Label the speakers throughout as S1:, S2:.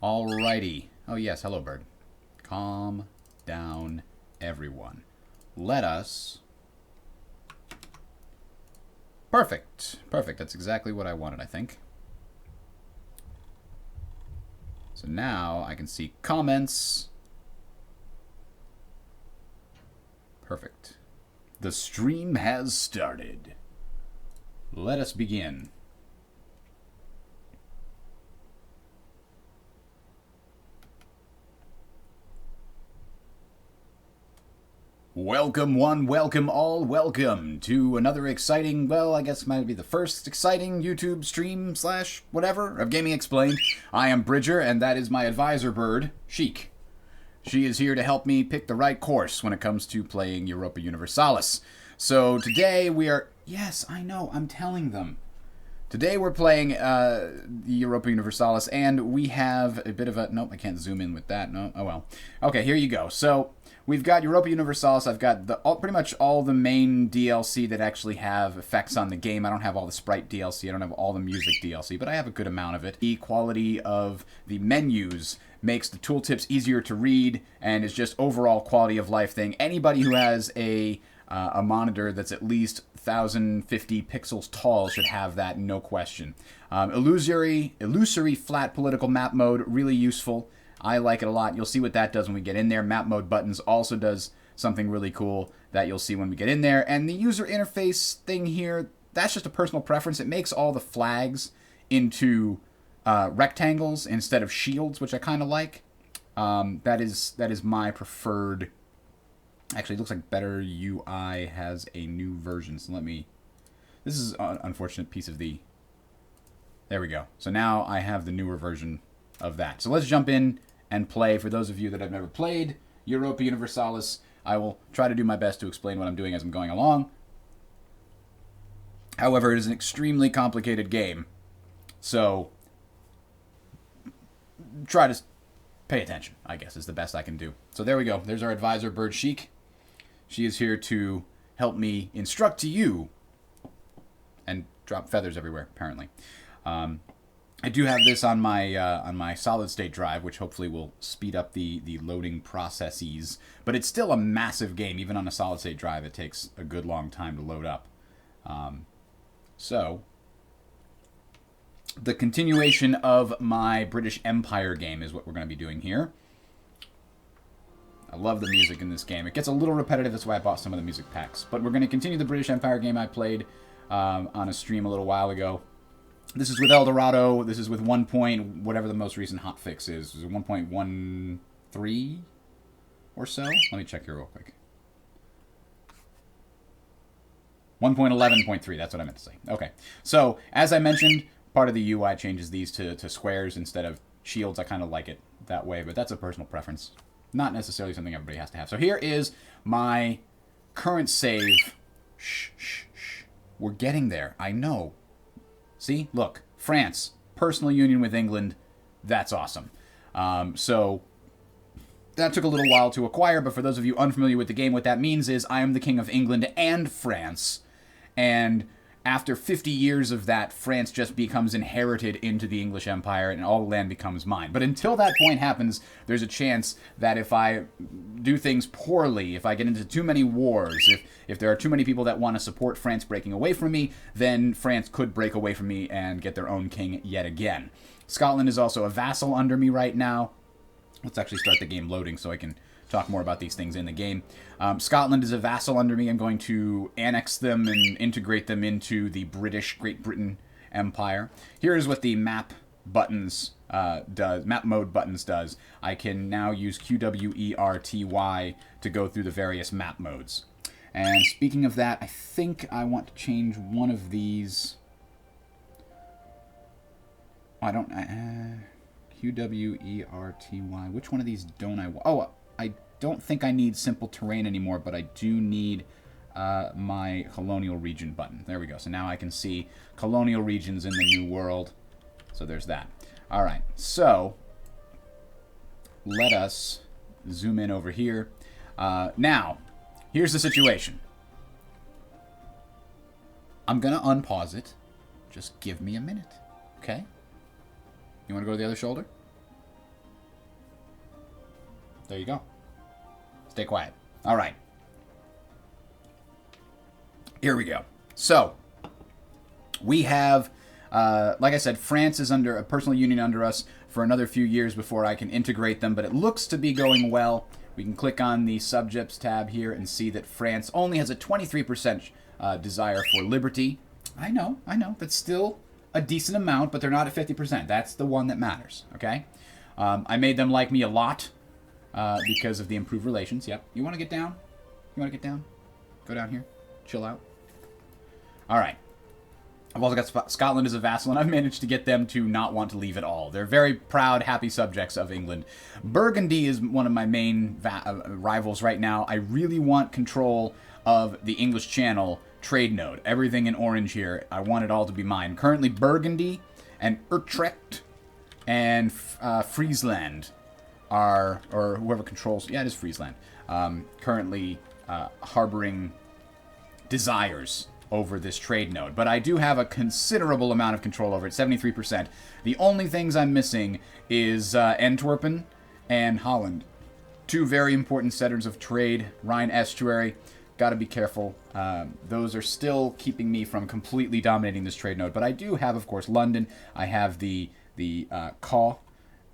S1: Alrighty. Oh, yes. Hello, bird. Calm down, everyone. Let us... Perfect. Perfect. That's exactly what I wanted, I think. So now I can see comments. Perfect. The stream has started. Let us begin. Welcome one, welcome all, welcome to another exciting, well, I guess might be the first exciting YouTube stream slash whatever of Gaming Explained. I am Bridger, and that is my advisor bird, Sheik. She is here to help me pick the right course when it comes to playing Europa Universalis. So today we are... Yes, I know, I'm telling them. Today we're playing the Europa Universalis, and we have a bit of a... Nope, I can't zoom in with that. No, oh well. Okay, here you go. So we've got Europa Universalis. I've got pretty much all the main DLC that actually have effects on the game. I don't have all the sprite DLC. I don't have all the music DLC, but I have a good amount of it. The quality of the menus makes the tooltips easier to read, and is just overall quality of life thing. Anybody who has a monitor that's at least 1050 pixels tall should have that, no question. Illusory flat political map mode, really useful. I like it a lot. You'll see what that does when we get in there. Map mode buttons also does something really cool that you'll see when we get in there. And the user interface thing here, that's just a personal preference. It makes all the flags into rectangles instead of shields, which I kind of like. That is my preferred. Actually, it looks like Better UI has a new version. So let me... This is an unfortunate piece of the... There we go. So now I have the newer version of that. So let's jump in and play. For those of you that have never played Europa Universalis, I will try to do my best to explain what I'm doing as I'm going along. However, it is an extremely complicated game. So try to pay attention, I guess, is the best I can do. So there we go. There's our advisor, Bird Sheik. She is here to help me instruct to you and drop feathers everywhere, apparently. I do have this on my solid state drive, which hopefully will speed up the loading processes. But it's still a massive game. Even on a solid state drive, it takes a good long time to load up. So the continuation of my British Empire game is what we're going to be doing here. I love the music in this game. It gets a little repetitive, that's why I bought some of the music packs. But we're going to continue the British Empire game I played on a stream a little while ago. This is with Eldorado. This is with 1. Whatever the most recent hotfix is. Is it 1.13 or so? Let me check here real quick. 1.11.3, that's what I meant to say. Okay, so as I mentioned, part of the UI changes these to squares instead of shields. I kind of like it that way, but that's a personal preference. Not necessarily something everybody has to have. So here is my current save. Shh, shh, shh. We're getting there. I know. See? Look. France. Personal union with England. That's awesome. So that took a little while to acquire, but for those of you unfamiliar with the game, what that means is I am the king of England and France. And after 50 years of that, France just becomes inherited into the English Empire and all the land becomes mine. But until that point happens, there's a chance that if I do things poorly, if I get into too many wars, if there are too many people that want to support France breaking away from me, then France could break away from me and get their own king yet again. Scotland is also a vassal under me right now. Let's actually start the game loading so I can talk more about these things in the game. Scotland is a vassal under me. I'm going to annex them and integrate them into the Great Britain Empire. Here's what the map buttons map mode buttons does. I can now use QWERTY to go through the various map modes. And speaking of that, I think I want to change one of these. I don't... QWERTY. Which one of these don't I want? Oh, I don't think I need simple terrain anymore, but I do need my colonial region button. There we go. So now I can see colonial regions in the New World. So there's that. All right. So let us zoom in over here. Now, here's the situation. I'm going to unpause it. Just give me a minute. Okay? You want to go to the other shoulder? There you go. Stay quiet. All right. Here we go. So, we have, like I said, France is under a personal union under us for another few years before I can integrate them, but it looks to be going well. We can click on the subjects tab here and see that France only has a 23% desire for liberty. I know. That's still a decent amount, but they're not at 50%. That's the one that matters, okay? I made them like me a lot because of the improved relations. Yep. You want to get down? You want to get down? Go down here. Chill out. All right. I've also got Scotland as a vassal, and I've managed to get them to not want to leave at all. They're very proud, happy subjects of England. Burgundy is one of my main rivals right now. I really want control of the English Channel trade node. Everything in orange here, I want it all to be mine. Currently, Burgundy and Utrecht and Friesland are, or whoever controls, yeah, it is Friesland, currently harboring desires over this trade node. But I do have a considerable amount of control over it, 73%. The only things I'm missing is Antwerpen and Holland. Two very important centers of trade, Rhine estuary. Got to be careful. Those are still keeping me from completely dominating this trade node. But I do have, of course, London. I have the Caen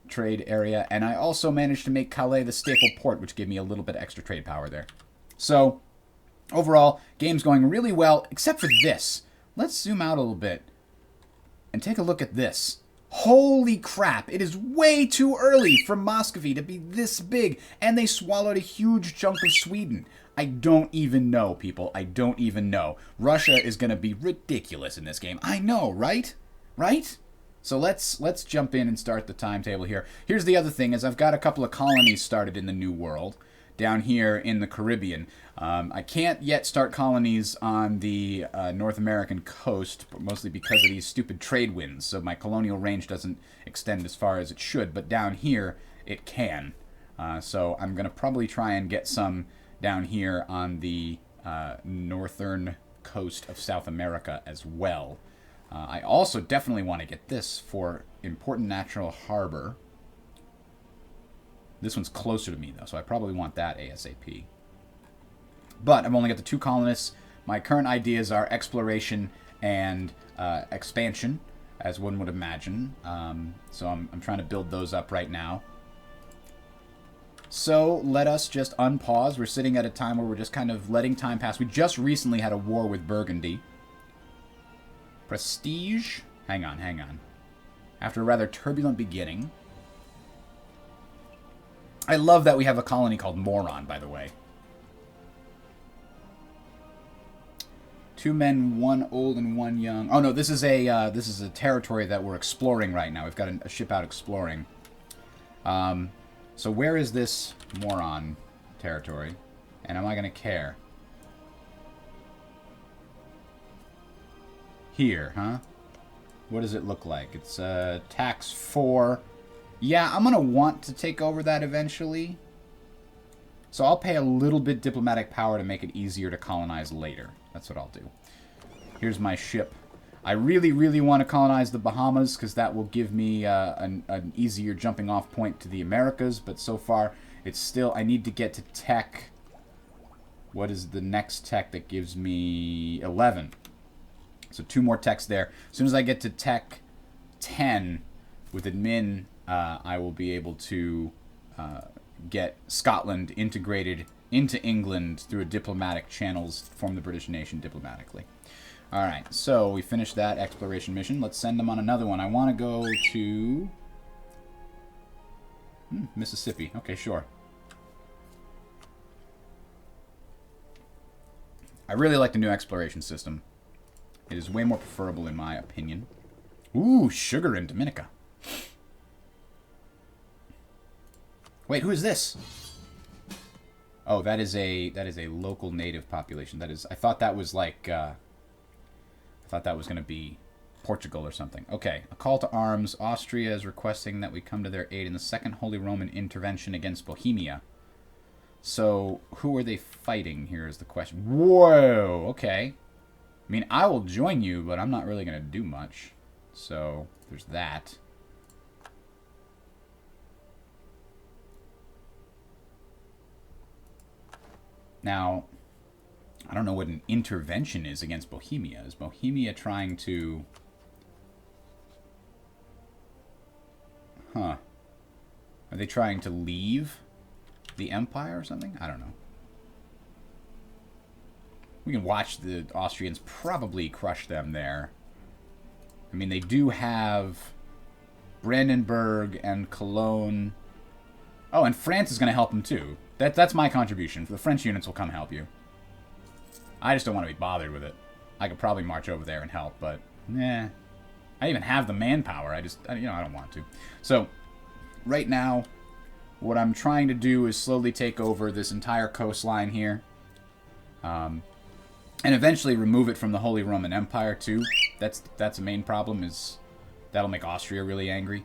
S1: trade area. And I also managed to make Calais the staple port, which gave me a little bit extra trade power there. So, overall, game's going really well, except for this. Let's zoom out a little bit and take a look at this. Holy crap, it is way too early for Muscovy to be this big, and they swallowed a huge chunk of Sweden. I don't even know, people. I don't even know. Russia is going to be ridiculous in this game. I know, right? Right? So let's jump in and start the timetable here. Here's the other thing, is I've got a couple of colonies started in the New World down here in the Caribbean. I can't yet start colonies on the North American coast, mostly because of these stupid trade winds. So my colonial range doesn't extend as far as it should, but down here it can. So I'm going to probably try and get some down here on the northern coast of South America as well. I also definitely want to get this for important natural harbor. This one's closer to me, though, so I probably want that ASAP. But I've only got the 2 colonists. My current ideas are exploration and expansion, as one would imagine. So I'm trying to build those up right now. So let us just unpause. We're sitting at a time where we're just kind of letting time pass. We just recently had a war with Burgundy. Prestige. Hang on. After a rather turbulent beginning. I love that we have a colony called Moron, by the way. 2 men, 1 old and 1 young. Oh no, this is a territory that we're exploring right now. We've got a ship out exploring. So where is this Moron territory? And am I going to care? Here, huh? What does it look like? It's tax 4. Yeah, I'm going to want to take over that eventually. So I'll pay a little bit diplomatic power to make it easier to colonize later. That's what I'll do. Here's my ship. I really, really want to colonize the Bahamas because that will give me an easier jumping off point to the Americas. But so far, it's still... I need to get to tech... What is the next tech that gives me 11? So 2 more techs there. As soon as I get to tech 10 with admin... I will be able to get Scotland integrated into England through a diplomatic channels, form the British nation diplomatically. All right, so we finished that exploration mission. Let's send them on another one. I want to go to Mississippi. Okay, sure. I really like the new exploration system. It is way more preferable in my opinion. Ooh, sugar in Dominica. Wait, who is this? Oh, that is a local native population. That is, I thought that was like I thought that was going to be Portugal or something. Okay, a call to arms. Austria is requesting that we come to their aid in the Second Holy Roman intervention against Bohemia. So, who are they fighting? Here is the question. Whoa, okay. I mean, I will join you, but I'm not really going to do much. So, there's that. Now, I don't know what an intervention is against Bohemia. Is Bohemia trying to... Huh. Are they trying to leave the empire or something? I don't know. We can watch the Austrians probably crush them there. I mean, they do have Brandenburg and Cologne. Oh, and France is going to help them too. That's my contribution. The French units will come help you. I just don't want to be bothered with it. I could probably march over there and help, but nah. I even have the manpower. I don't want to. So, right now, what I'm trying to do is slowly take over this entire coastline here. And eventually remove it from the Holy Roman Empire, too. That's a main problem, is that'll make Austria really angry.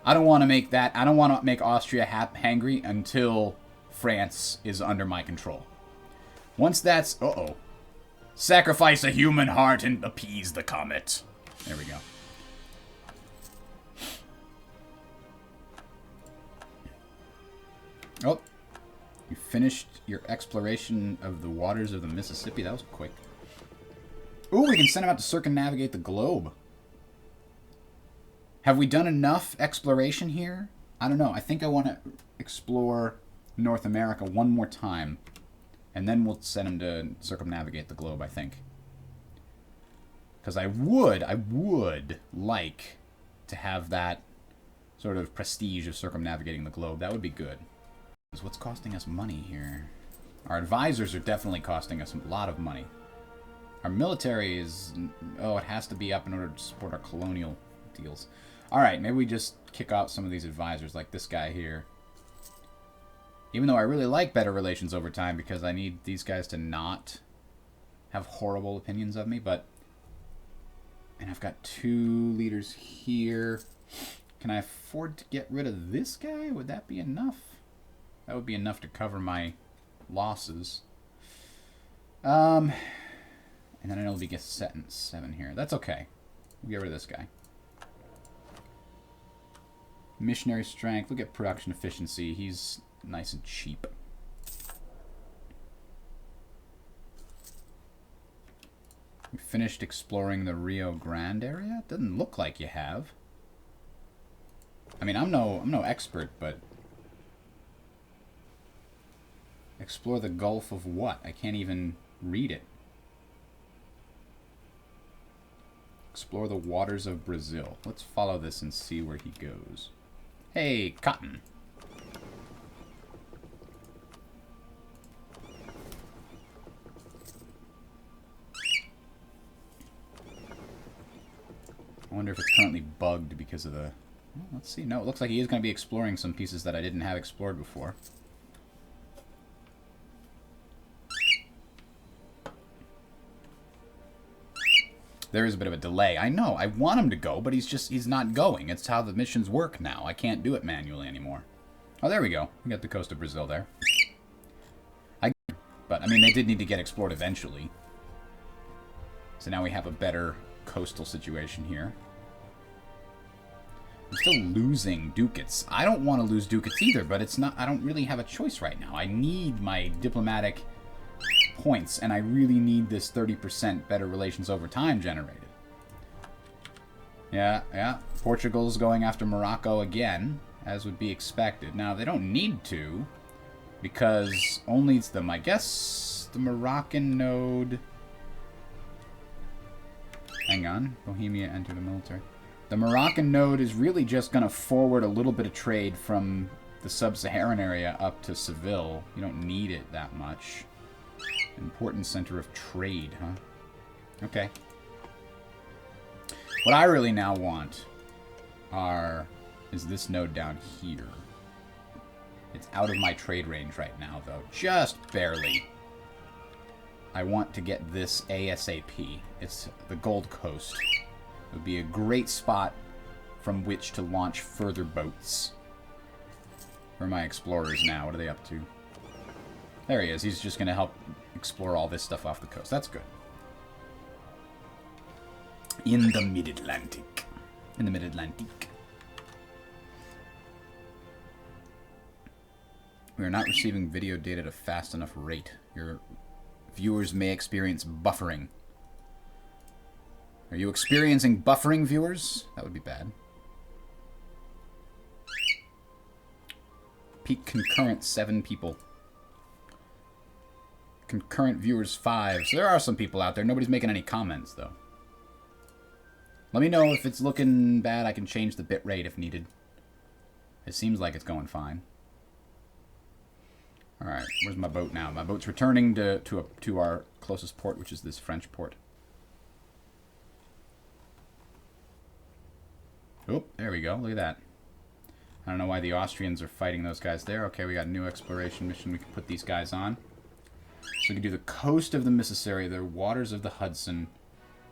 S1: I don't want to make that... I don't want to make Austria hangry until France is under my control. Once that's... Uh-oh. Sacrifice a human heart and appease the comet. There we go. Oh. You finished your exploration of the waters of the Mississippi. That was quick. Ooh, we can send him out to circumnavigate the globe. Have we done enough exploration here? I don't know. I think I want to explore North America one more time. And then we'll send him to circumnavigate the globe, I think. Because I would like to have that sort of prestige of circumnavigating the globe. That would be good. What's costing us money here? Our advisors are definitely costing us a lot of money. Our military is... Oh, it has to be up in order to support our colonial deals. Alright, maybe we just kick out some of these advisors, like this guy here. Even though I really like better relations over time, because I need these guys to not have horrible opinions of me, but... And I've got 2 leaders here. Can I afford to get rid of this guy? Would that be enough? That would be enough to cover my losses. And then it'll be set in 7 here. That's okay. We'll get rid of this guy. Missionary strength. Look at production efficiency. He's nice and cheap. We finished exploring the Rio Grande area? It doesn't look like you have. I mean, I'm no expert, but... Explore the Gulf of what? I can't even read it. Explore the waters of Brazil. Let's follow this and see where he goes. Hey, cotton. I wonder if it's currently bugged because of the... Well, let's see. No, it looks like he is going to be exploring some pieces that I didn't have explored before. There is a bit of a delay. I know. I want him to go, but he's not going. It's how the missions work now. I can't do it manually anymore. Oh, there we go. We got the coast of Brazil there. But, I mean, they did need to get explored eventually. So now we have a better coastal situation here. I'm still losing ducats. I don't want to lose ducats either, but it's not... I don't really have a choice right now. I need my diplomatic... points, and I really need this 30% better relations over time generated. Yeah. Portugal's going after Morocco again, as would be expected. Now, they don't need to, because only it's them. I guess the Moroccan node... Hang on. Bohemia entered the military. The Moroccan node is really just going to forward a little bit of trade from the sub-Saharan area up to Seville. You don't need it that much. Important center of trade, huh? Okay. What I really now want is this node down here. It's out of my trade range right now, though. Just barely. I want to get this ASAP. It's the Gold Coast. It would be a great spot from which to launch further boats. Where are my explorers now? What are they up to? There he is. He's just going to help explore all this stuff off the coast. That's good. In the Mid-Atlantic. In the Mid-Atlantic. We are not receiving video data at a fast enough rate. Your viewers may experience buffering. Are you experiencing buffering, viewers? That would be bad. Peak concurrent 7 people. Concurrent viewers 5. So there are some people out there. Nobody's making any comments, though. Let me know if it's looking bad. I can change the bitrate if needed. It seems like it's going fine. Alright, where's my boat now? My boat's returning to our closest port, which is this French port. Oh, there we go. Look at that. I don't know why the Austrians are fighting those guys there. Okay, we got a new exploration mission we can put these guys on. So we can do the coast of the Mississippi, the waters of the Hudson,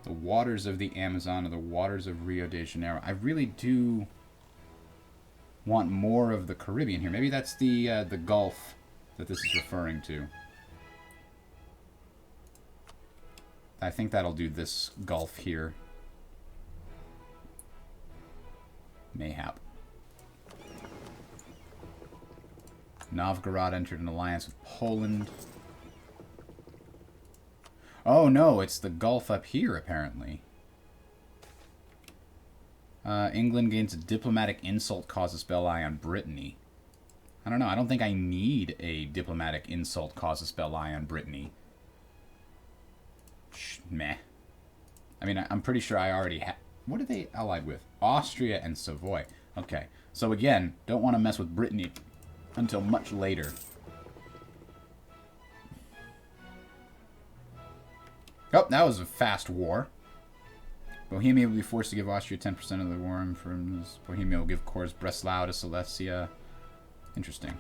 S1: the waters of the Amazon, and the waters of Rio de Janeiro. I really do want more of the Caribbean here. Maybe that's the Gulf that this is referring to. I think that'll do this Gulf here. Mayhap. Novgorod entered an alliance with Poland. Oh no, it's the Gulf up here, apparently. England gains a diplomatic insult causes belli on Brittany. I don't know, I don't think I need a diplomatic insult causes belli on Brittany. Meh. I mean, I'm pretty sure I already have... What are they allied with? Austria and Savoy. Okay, so again, don't want to mess with Brittany until much later. Oh, that was a fast war. Bohemia will be forced to give Austria 10% of the war. Bohemia will give Corps Breslau to Silesia. Interesting.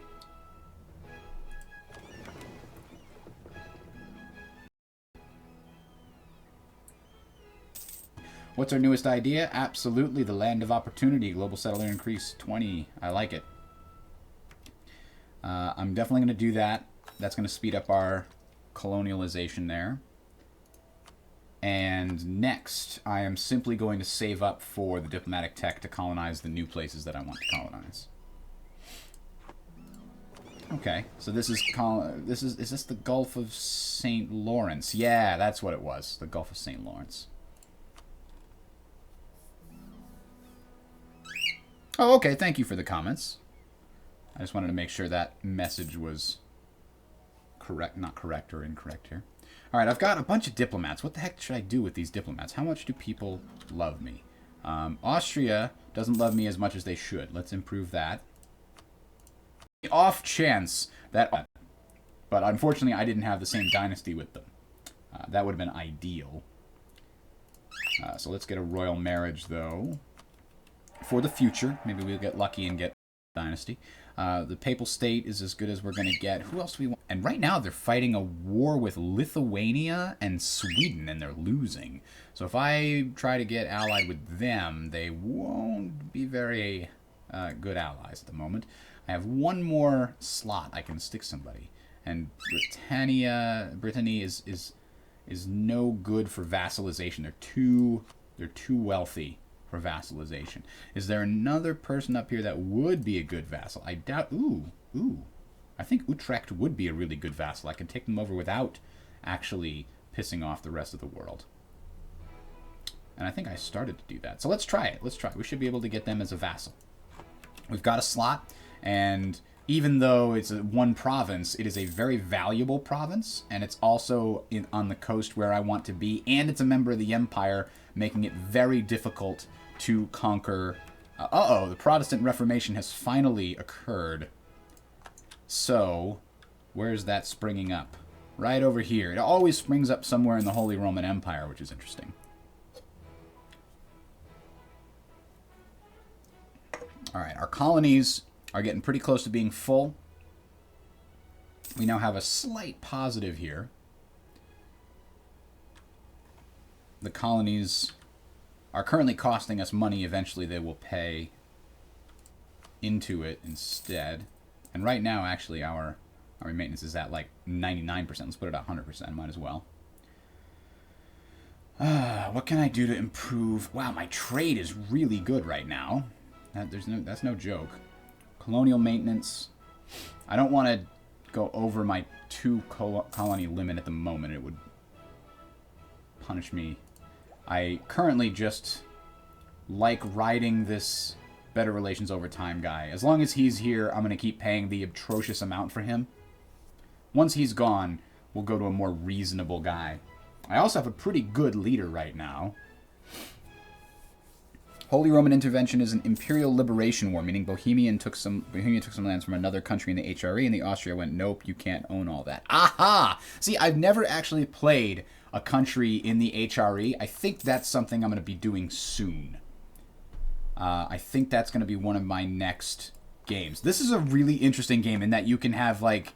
S1: What's our newest idea? Absolutely, the land of opportunity. Global settler increase 20. I like it. I'm definitely going to do that. That's going to speed up our colonialization there. And next, I am simply going to save up for the diplomatic tech to colonize the new places that I want to colonize. Okay, so this is is this the Gulf of St. Lawrence? Yeah, that's what it was. The Gulf of St. Lawrence. Oh, okay, thank you for the comments. I just wanted to make sure that message was correct, not correct or incorrect here. All right, I've got a bunch of diplomats. What the heck should I do with these diplomats? How much do people love me? Austria doesn't love me as much as they should. Let's improve that. Off chance that... But unfortunately, I didn't have the same dynasty with them. That would have been ideal. So let's get a royal marriage, though. For the future. Maybe we'll get lucky and get dynasty. The Papal State is as good as we're going to get. Who else do we want? And right now they're fighting a war with Lithuania and Sweden, and they're losing. So if I try to get allied with them, they won't be very good allies at the moment. I have one more slot I can stick somebody. And Brittany is no good for vassalization. They're too wealthy for vassalization. Is there another person up here that would be a good vassal? I doubt. Ooh. I think Utrecht would be a really good vassal. I can take them over without actually pissing off the rest of the world. And I think I started to do that. So let's try it. Let's try it. We should be able to get them as a vassal. We've got a slot, and even though it's one province, it is a very valuable province, and it's also on the coast where I want to be, and it's a member of the Empire, making it very difficult to conquer. Uh-oh, the Protestant Reformation has finally occurred. So, where's that springing up? Right over here. It always springs up somewhere in the Holy Roman Empire, which is interesting. Alright, our colonies are getting pretty close to being full. We now have a slight positive here. The colonies are currently costing us money. Eventually they will pay into it instead. And right now, actually, our maintenance is at like 99%. Let's put it at 100%. Might as well. What can I do to improve? Wow, my trade is really good right now. That's no joke. Colonial maintenance. I don't want to go over my 2 colony limit at the moment. It would punish me. I currently just like riding this better relations over time guy. As long as he's here, I'm going to keep paying the atrocious amount for him. Once he's gone, we'll go to a more reasonable guy. I also have a pretty good leader right now. Holy Roman Intervention is an imperial liberation war, meaning Bohemia took some lands from another country in the HRE, and the Austria went, nope, you can't own all that. Aha! See, I've never actually played a country in the HRE. I think that's something I'm going to be doing soon. I think that's going to be one of my next games. This is a really interesting game in that you can have, like,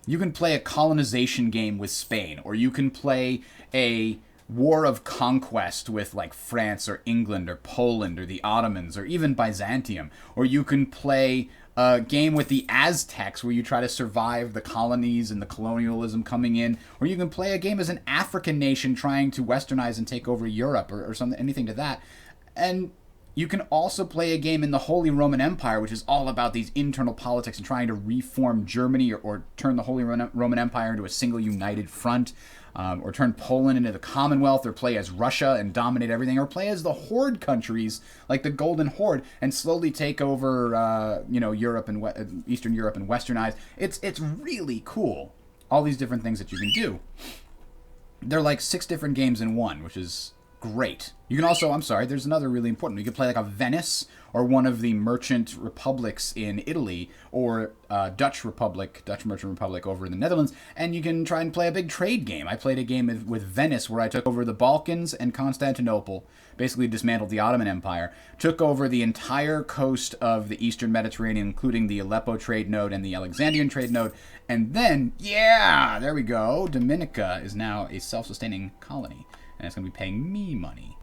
S1: you can play a colonization game with Spain, or you can play a war of conquest with, like, France or England or Poland or the Ottomans or even Byzantium. Or you can play a game with the Aztecs where you try to survive the colonies and the colonialism coming in. Or you can play a game as an African nation trying to westernize and take over Europe or something, anything to that. And you can also play a game in the Holy Roman Empire, which is all about these internal politics and trying to reform Germany or turn the Holy Roman Empire into a single united front. Or turn Poland into the Commonwealth, or play as Russia and dominate everything, or play as the Horde countries, like the Golden Horde, and slowly take over, Europe and Eastern Europe and westernize. It's really cool. All these different things that you can do. They're like 6 different games in one, which is great. You can also, there's another really important one. You can play like a Venice, or one of the merchant republics in Italy, or Dutch Merchant Republic over in the Netherlands, and you can try and play a big trade game. I played a game with Venice where I took over the Balkans and Constantinople, basically dismantled the Ottoman Empire, took over the entire coast of the Eastern Mediterranean, including the Aleppo trade node and the Alexandrian trade node, and then, yeah, there we go, Dominica is now a self-sustaining colony, and it's going to be paying me money.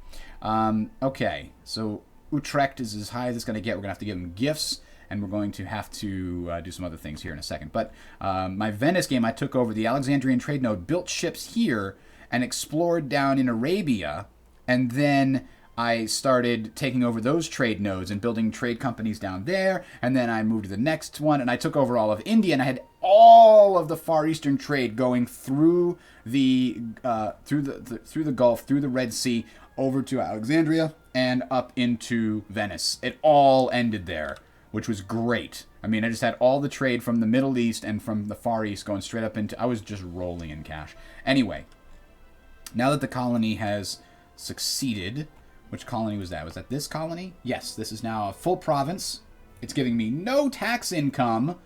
S1: Okay, so Utrecht is as high as it's going to get. We're going to have to give them gifts, and we're going to have to do some other things here in a second. But my Venice game, I took over the Alexandrian trade node, built ships here, and explored down in Arabia, and then I started taking over those trade nodes and building trade companies down there, and then I moved to the next one, and I took over all of India, and I had all of the Far Eastern trade going through the through the Gulf, through the Red Sea, over to Alexandria, and up into Venice. It all ended there, which was great. I mean, I just had all the trade from the Middle East and from the Far East going straight up into... I was just rolling in cash. Anyway, now that the colony has succeeded... Which colony was that? Was that this colony? Yes, this is now a full province. It's giving me no tax income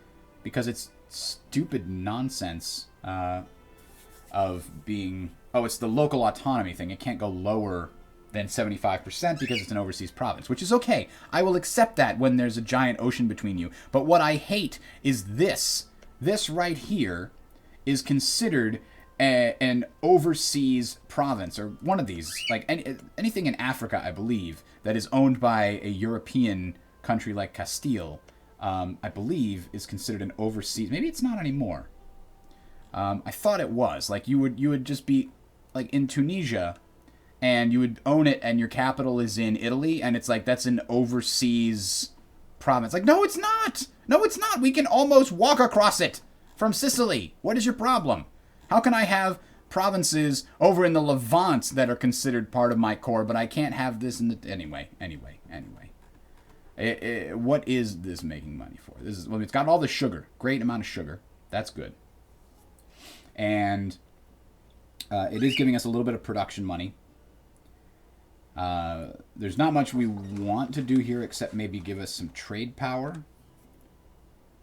S1: because it's stupid nonsense of being... Oh, it's the local autonomy thing. It can't go lower than 75% because it's an overseas province, which is okay. I will accept that when there's a giant ocean between you. But what I hate is this. This right here is considered an overseas province, or one of these, like anything in Africa, I believe, that is owned by a European country like Castile, I believe is considered an overseas. Maybe it's not anymore. I thought it was. Like you would just be like in Tunisia, and you would own it, and your capital is in Italy, and it's like that's an overseas province. Like, no, it's not. No, it's not. We can almost walk across it from Sicily. What is your problem? How can I have provinces over in the Levant that are considered part of my core, but I can't have this in the... Anyway. What is this making money for? Well, it's got all the sugar. Great amount of sugar. That's good. And it is giving us a little bit of production money. There's not much we want to do here except maybe give us some trade power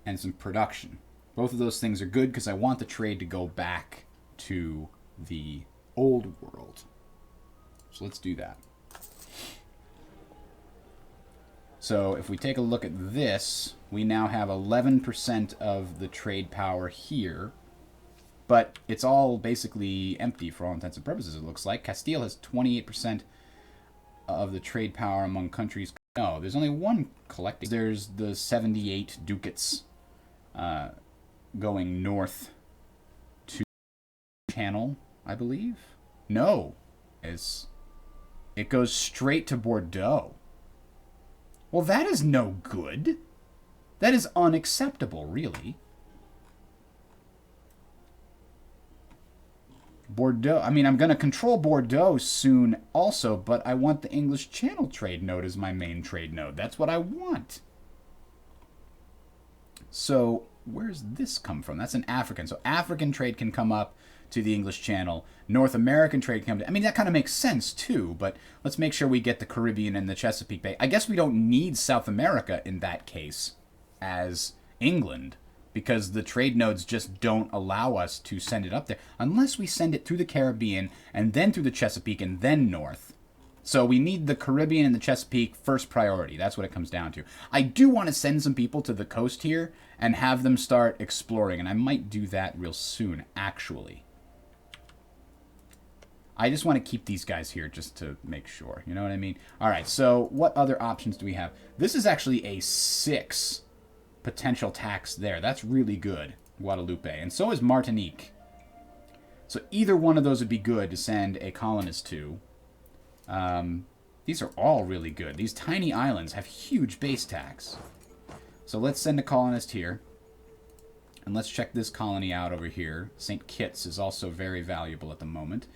S1: and some production. Both of those things are good because I want the trade to go back to the old world. So let's do that. So if we take a look at this, we now have 11% of the trade power here. But it's all basically empty for all intents and purposes, it looks like. Castile has 28% of the trade power among countries. No, there's only one collecting. There's the 78 ducats going north to Channel, I believe. No, it goes straight to Bordeaux. Well, that is no good. That is unacceptable, really. Bordeaux. I mean, I'm going to control Bordeaux soon also, but I want the English Channel trade node as my main trade node. That's what I want. So, where's this come from? That's an African. So, African trade can come up to the English Channel. North American trade can come to... I mean, that kind of makes sense, too, but let's make sure we get the Caribbean and the Chesapeake Bay. I guess we don't need South America in that case as England, because the trade nodes just don't allow us to send it up there unless we send it through the Caribbean and then through the Chesapeake and then north. So we need the Caribbean and the Chesapeake first priority. That's what it comes down to. I do want to send some people to the coast here and have them start exploring, and I might do that real soon, actually. I just want to keep these guys here just to make sure. You know what I mean? All right, so what other options do we have? This is actually a 6 potential tax there. That's really good, Guadeloupe. And so is Martinique. So either one of those would be good to send a colonist to. These are all really good. These tiny islands have huge base tax. So let's send a colonist here. And let's check this colony out over here. St. Kitts is also very valuable at the moment.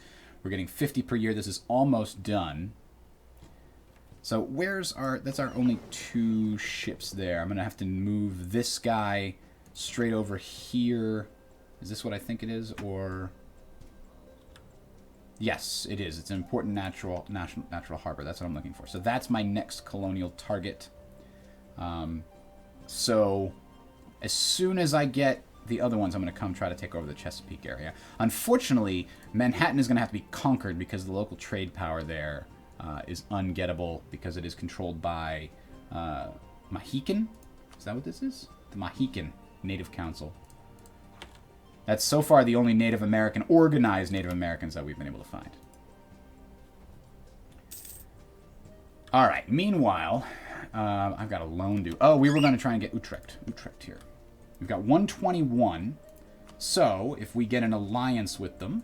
S1: We're getting 50 per year. This is almost done. So where's our... That's our only 2 ships there. I'm going to have to move this guy straight over here. Is this what I think it is? Or... Yes, it is. It's an important natural harbor. That's what I'm looking for. So that's my next colonial target. So as soon as I get the other ones, I'm going to come try to take over the Chesapeake area. Unfortunately, Manhattan is going to have to be conquered because the local trade power there is ungettable because it is controlled by Mohican. Is that what this is? The Mohican Native Council. That's so far the only Native American, organized Native Americans that we've been able to find. All right. Meanwhile, I've got a loan due. Oh, we were going to try and get Utrecht here. We've got 121. So if we get an alliance with them,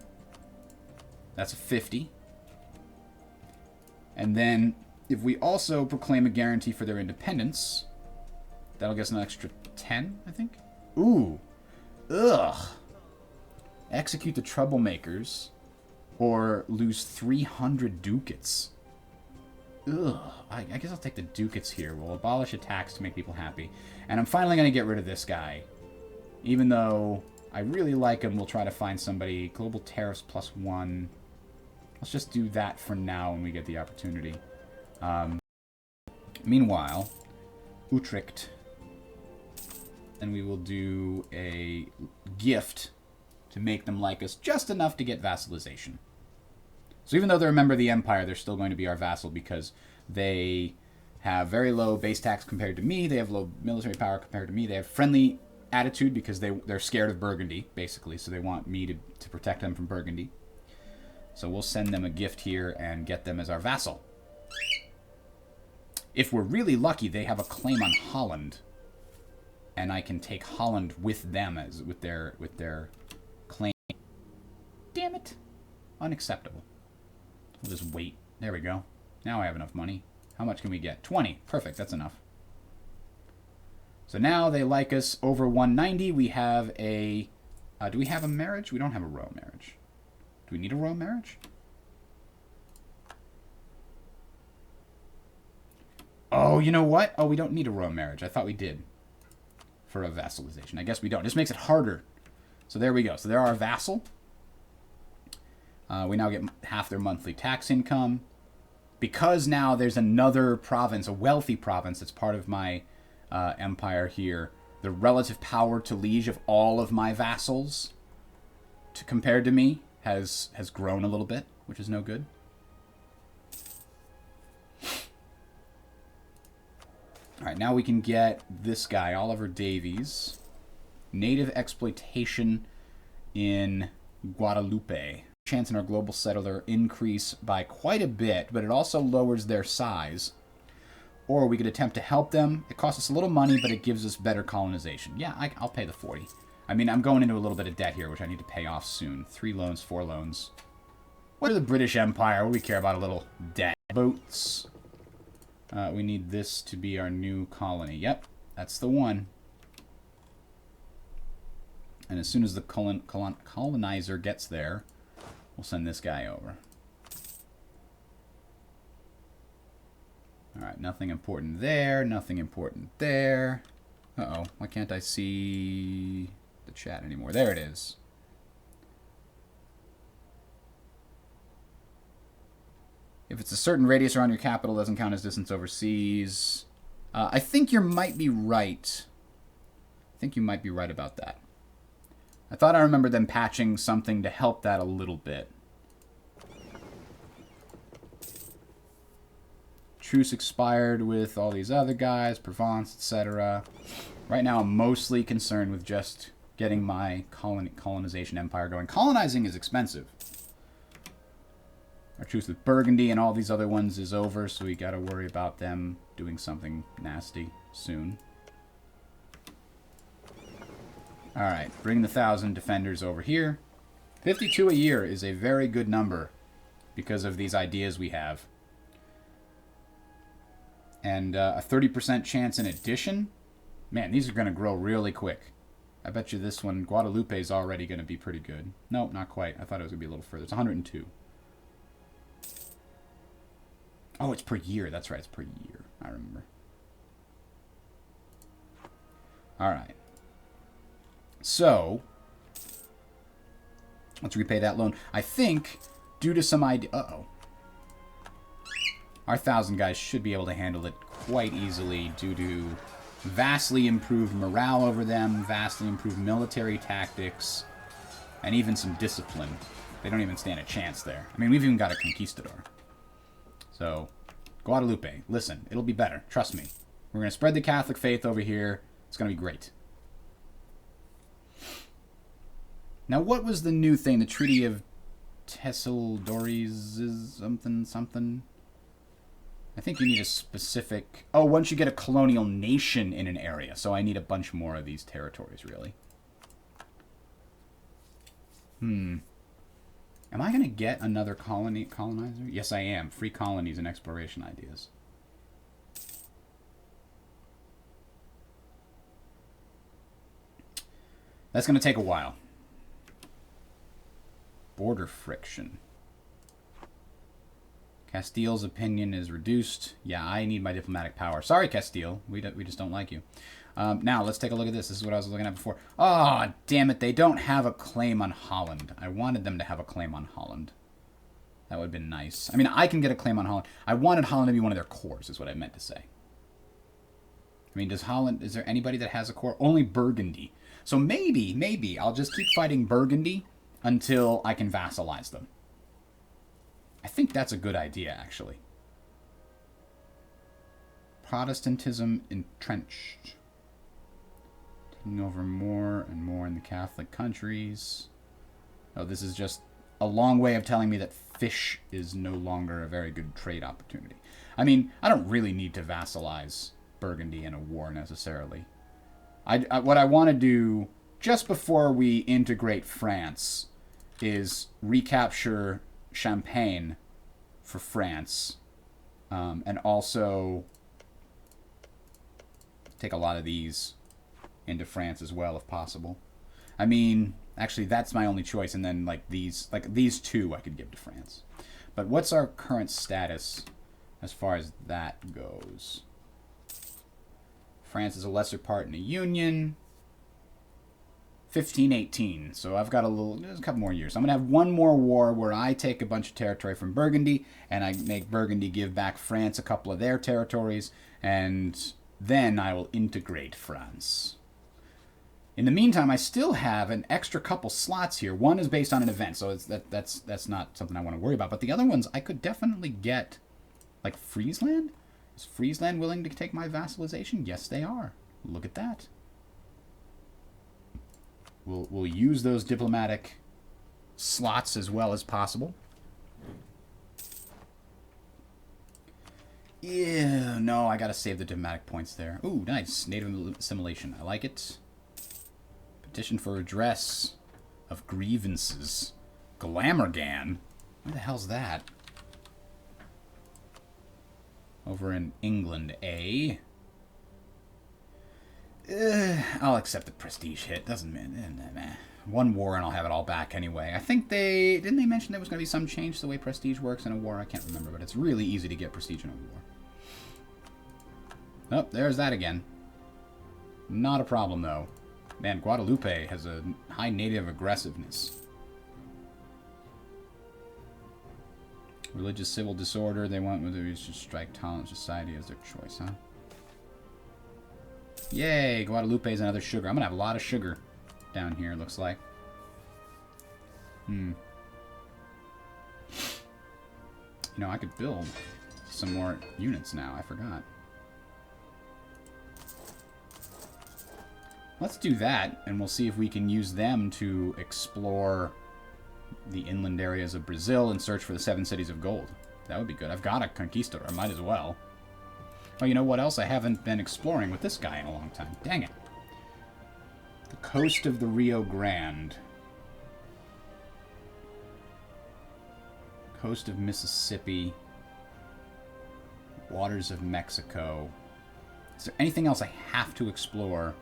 S1: that's a 50. And then if we also proclaim a guarantee for their independence, that'll get us an extra 10, I think. Ooh. Ugh. Execute the troublemakers or lose 300 ducats. Ugh. I guess I'll take the ducats here. We'll abolish a tax to make people happy. And I'm finally going to get rid of this guy. Even though I really like him, we'll try to find somebody. Global tariffs +1. Let's just do that for now when we get the opportunity. Meanwhile, Utrecht. And we will do a gift to make them like us just enough to get vassalization. So even though they're a member of the Empire, they're still going to be our vassal because they have very low base tax compared to me. They have low military power compared to me. They have friendly attitude because they're scared of Burgundy, basically. So they want me to protect them from Burgundy. So we'll send them a gift here and get them as our vassal. If we're really lucky, they have a claim on Holland. And I can take Holland with them as with their claim. Damn it. Unacceptable. We'll just wait. There we go. Now I have enough money. How much can we get? 20. Perfect. That's enough. So now they like us over 190. We have a... do we have a marriage? We don't have a royal marriage. Do we need a royal marriage? Oh, you know what? Oh, we don't need a royal marriage. I thought we did. For a vassalization. I guess we don't. It just makes it harder. So there we go. So they're our vassal. We now get half their monthly tax income. Because now there's another province, a wealthy province that's part of my empire here, the relative power to liege of all of my vassals compared to me has grown a little bit, which is no good. All right, now we can get this guy, Oliver Davies. Native exploitation in Guadeloupe. Chance in our global settler increase by quite a bit, but it also lowers their size. Or we could attempt to help them. It costs us a little money, but it gives us better colonization. Yeah, I'll pay the 40. I mean, I'm going into a little bit of debt here, which I need to pay off soon. 3 loans, 4 loans. What are the British Empire? What do we care about a little debt? Boats. We need this to be our new colony. Yep. That's the one. And as soon as the colonizer gets there, we'll send this guy over. Alright, nothing important there, nothing important there. Uh-oh, why can't I see the chat anymore? There it is. If it's a certain radius around your capital, it doesn't count as distance overseas. I think you might be right. I think you might be right about that. I thought I remembered them patching something to help that a little bit. Truce expired with all these other guys, Provence, etc. Right now I'm mostly concerned with just getting my colonization empire going. Colonizing is expensive. Our truce with Burgundy and all these other ones is over, so we gotta worry about them doing something nasty soon. Alright, bring the 1,000 defenders over here. 52 a year is a very good number because of these ideas we have. And a 30% chance in addition. Man, these are going to grow really quick. I bet you this one, Guadalupe, is already going to be pretty good. Nope, not quite. I thought it was going to be a little further. It's 102. Oh, it's per year. That's right, it's per year. I remember. Alright. So, let's repay that loan. I think, due to some idea... Uh-oh. Our 1,000 guys should be able to handle it quite easily due to vastly improved morale over them, vastly improved military tactics, and even some discipline. They don't even stand a chance there. I mean, we've even got a conquistador. So, Guadalupe, listen, it'll be better. Trust me. We're going to spread the Catholic faith over here. It's going to be great. Now, what was the new thing? The Treaty of Tesseldories is something? I think you need a specific... Oh, once you get a colonial nation in an area. So I need a bunch more of these territories, really. Am I going to get another colonizer? Yes, I am. Free colonies and exploration ideas. That's going to take a while. Border friction. Castile's opinion is reduced. Yeah, I need my diplomatic power. Sorry, Castile. We just don't like you. Now, let's take a look at this. This is what I was looking at before. Oh, damn it. They don't have a claim on Holland. I wanted them to have a claim on Holland. That would have been nice. I mean, I can get a claim on Holland. I wanted Holland to be one of their cores, is what I meant to say. I mean, does Holland... Is there anybody that has a core? Only Burgundy. So maybe, I'll just keep fighting Burgundy until I can vassalize them. I think that's a good idea, actually. Protestantism entrenched. Taking over more and more in the Catholic countries. Oh, this is just a long way of telling me that fish is no longer a very good trade opportunity. I mean, I don't really need to vassalize Burgundy in a war, necessarily. What I want to do, just before we integrate France, is recapture Champagne for France, and also take a lot of these into France as well, if possible. I mean, actually, that's my only choice, and then like these two I could give to France. But what's our current status as far as that goes? France is a lesser part in the Union. 1518. So I've got there's a couple more years. I'm going to have one more war where I take a bunch of territory from Burgundy and I make Burgundy give back France a couple of their territories, and then I will integrate France. In the meantime, I still have an extra couple slots here. One is based on an event, so that's not something I want to worry about. But the other ones I could definitely get, like Friesland. Is Friesland willing to take my vassalization? Yes, they are. Look at that. We'll use those diplomatic slots as well as possible. Yeah, no, I gotta save the diplomatic points there. Ooh, nice. Native assimilation. I like it. Petition for redress of grievances. Glamorgan? Where the hell's that? Over in England, eh? I'll accept the prestige hit. Doesn't matter. One war and I'll have it all back anyway. I think didn't they mention there was going to be some change to the way prestige works in a war? I can't remember, but it's really easy to get prestige in a war. Oh, there's that again. Not a problem, though. Man, Guadalupe has a high native aggressiveness. Religious civil disorder. They want whether it's just strike tolerant society as their choice, huh? Yay! Guadalupe's another sugar. I'm gonna have a lot of sugar down here, it looks like. You know, I could build some more units now. I forgot. Let's do that, and we'll see if we can use them to explore the inland areas of Brazil and search for the 7 cities of gold. That would be good. I've got a conquistador. I might as well. Oh, you know what else I haven't been exploring with this guy in a long time? Dang it. The coast of the Rio Grande. Coast of Mississippi. Waters of Mexico. Is there anything else I have to explore?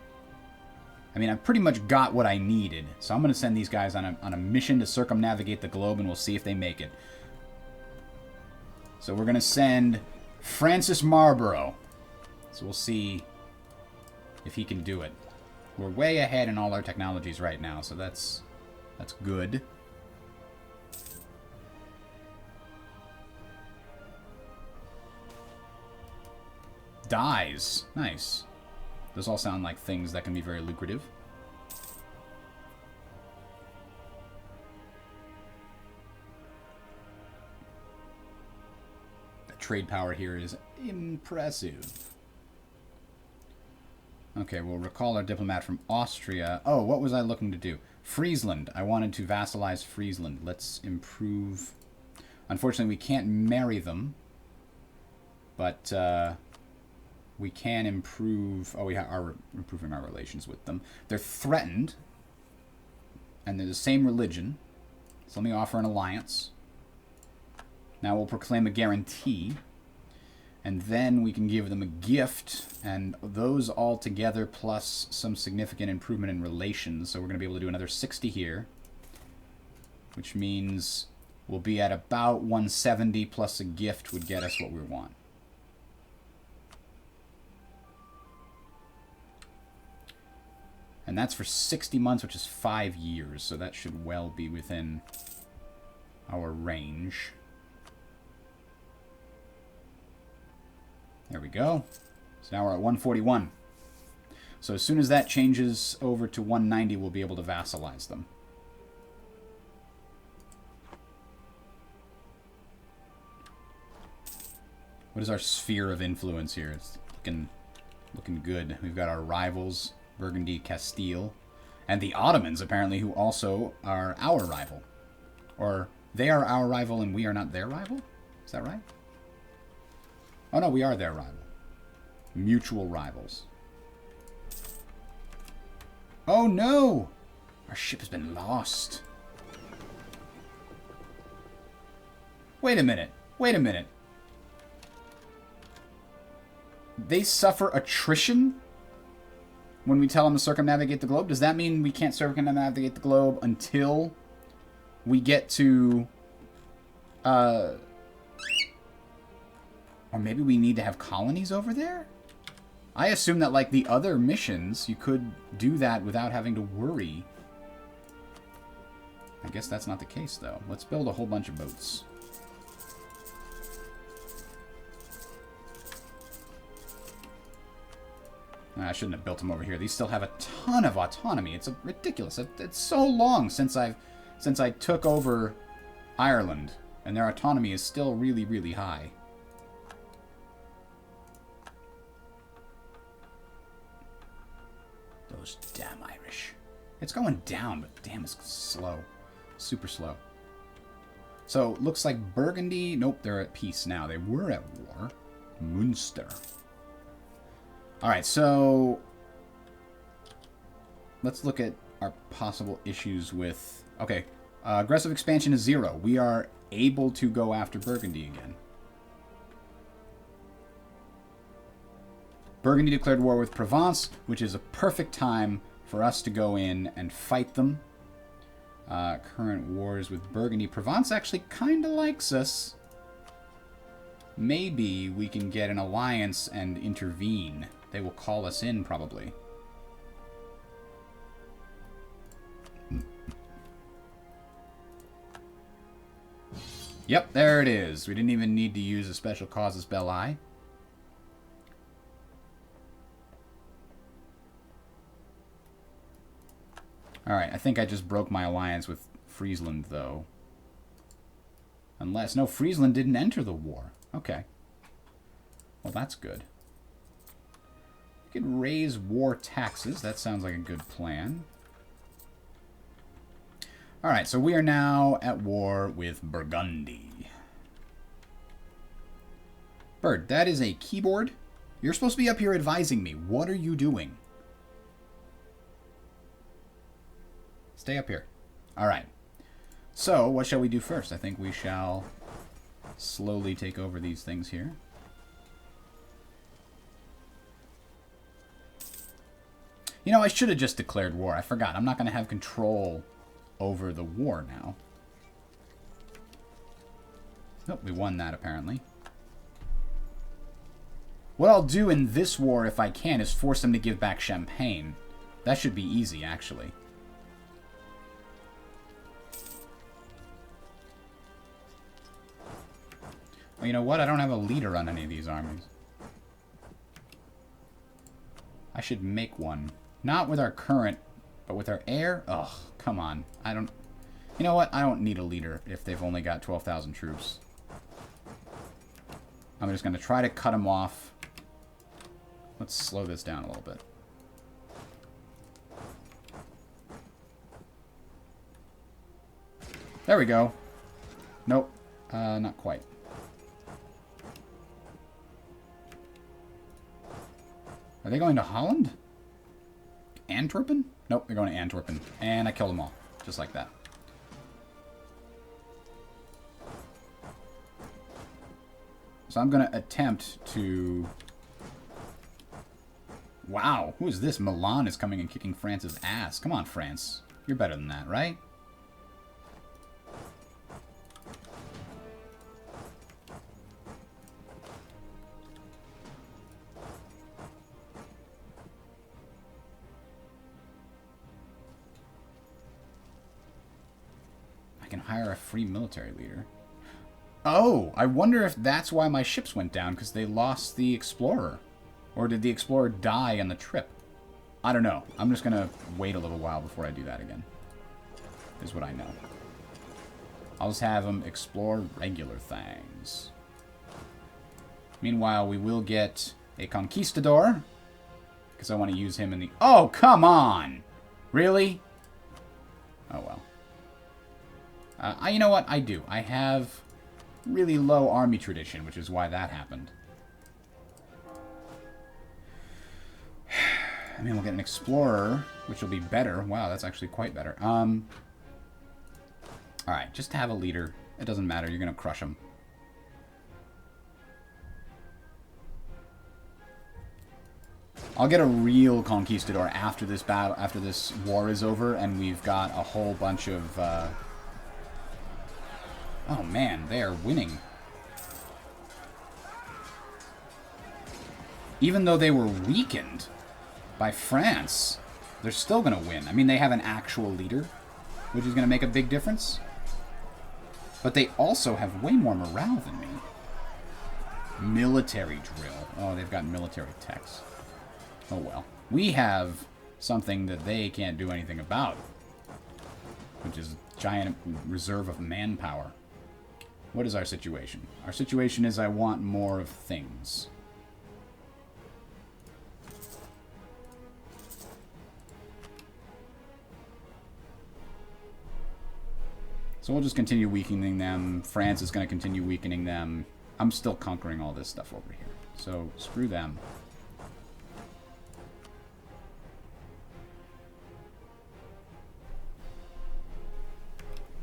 S1: I mean, I've pretty much got what I needed. So I'm going to send these guys on a mission to circumnavigate the globe, and we'll see if they make it. So we're going to send Francis Marlborough. So we'll see if he can do it. We're way ahead in all our technologies right now, so that's good. Dyes. Nice. Those all sound like things that can be very lucrative. The trade power here is impressive. Okay, we'll recall our diplomat from Austria. Oh, what was I looking to do? Friesland. I wanted to vassalize Friesland. Let's improve. Unfortunately, we can't marry them. But, we can improve... Oh, we are improving our relations with them. They're threatened. And they're the same religion. So let me offer an alliance. Now we'll proclaim a guarantee. And then we can give them a gift. And those all together plus some significant improvement in relations. So we're going to be able to do another 60 here. Which means we'll be at about 170 plus a gift would get us what we want. And that's for 60 months, which is 5 years. So that should well be within our range. There we go. So now we're at 141. So as soon as that changes over to 190, we'll be able to vassalize them. What is our sphere of influence here? It's looking good. We've got our rivals. Burgundy, Castile, and the Ottomans, apparently, who also are our rival. Or they are our rival and we are not their rival? Is that right? Oh, no, we are their rival. Mutual rivals. Oh, no! Our ship has been lost. Wait a minute. Wait a minute. They suffer attrition when we tell them to circumnavigate the globe? Does that mean we can't circumnavigate the globe until we get to... or maybe we need to have colonies over there? I assume that, like, the other missions, you could do that without having to worry. I guess that's not the case, though. Let's build a whole bunch of boats. I shouldn't have built them over here. These still have a ton of autonomy. It's ridiculous. It's so long since I took over Ireland, and their autonomy is still really, really high. Those damn Irish. It's going down, but damn, it's slow. Super slow. So, looks like Burgundy... Nope, they're at peace now. They were at war. Munster. Alright, so let's look at our possible issues with... Okay, aggressive expansion is 0. We are able to go after Burgundy again. Burgundy declared war with Provence, which is a perfect time for us to go in and fight them. Current wars with Burgundy. Provence actually kind of likes us. Maybe we can get an alliance and intervene. They will call us in, probably. Yep, there it is. We didn't even need to use a special causes belli. Alright, I think I just broke my alliance with Friesland, though. Unless... No, Friesland didn't enter the war. Okay. Well, that's good. We could raise war taxes. That sounds like a good plan. Alright, so we are now at war with Burgundy. Bird, that is a keyboard. You're supposed to be up here advising me. What are you doing? Stay up here. Alright. So, what shall we do first? I think we shall slowly take over these things here. You know, I should have just declared war. I forgot. I'm not going to have control over the war now. Nope, we won that apparently. What I'll do in this war, if I can, is force them to give back Champagne. That should be easy, actually. Well, you know what? I don't have a leader on any of these armies. I should make one. Not with our current, but with our heir? Ugh, come on. I don't... You know what? I don't need a leader if they've only got 12,000 troops. I'm just going to try to cut them off. Let's slow this down a little bit. There we go. Nope. Not quite. Are they going to Holland? Antwerpen? Nope, they're going to Antwerpen. And I killed them all. Just like that. So I'm going to attempt to... Wow, who is this? Milan is coming and kicking France's ass. Come on, France. You're better than that, right? I can hire a free military leader. Oh, I wonder if that's why my ships went down, because they lost the Explorer. Or did the Explorer die on the trip? I don't know. I'm just going to wait a little while before I do that again. Is what I know. I'll just have them explore regular things. Meanwhile, we will get a Conquistador. Because I want to use him in the... Oh, come on! Really? Oh, well. You know what? I do. I have really low army tradition, which is why that happened. I mean, we'll get an explorer, which will be better. Wow, that's actually quite better. Alright, just have a leader. It doesn't matter. You're going to crush him. I'll get a real conquistador after this battle, after this war is over, and we've got a whole bunch of... Oh man, they are winning. Even though they were weakened by France, they're still going to win. I mean, they have an actual leader, which is going to make a big difference. But they also have way more morale than me. Military drill. Oh, they've got military techs. Oh well. We have something that they can't do anything about, which is a giant reserve of manpower. What is our situation? Our situation is I want more of things. So we'll just continue weakening them. France is going to continue weakening them. I'm still conquering all this stuff over here. So screw them.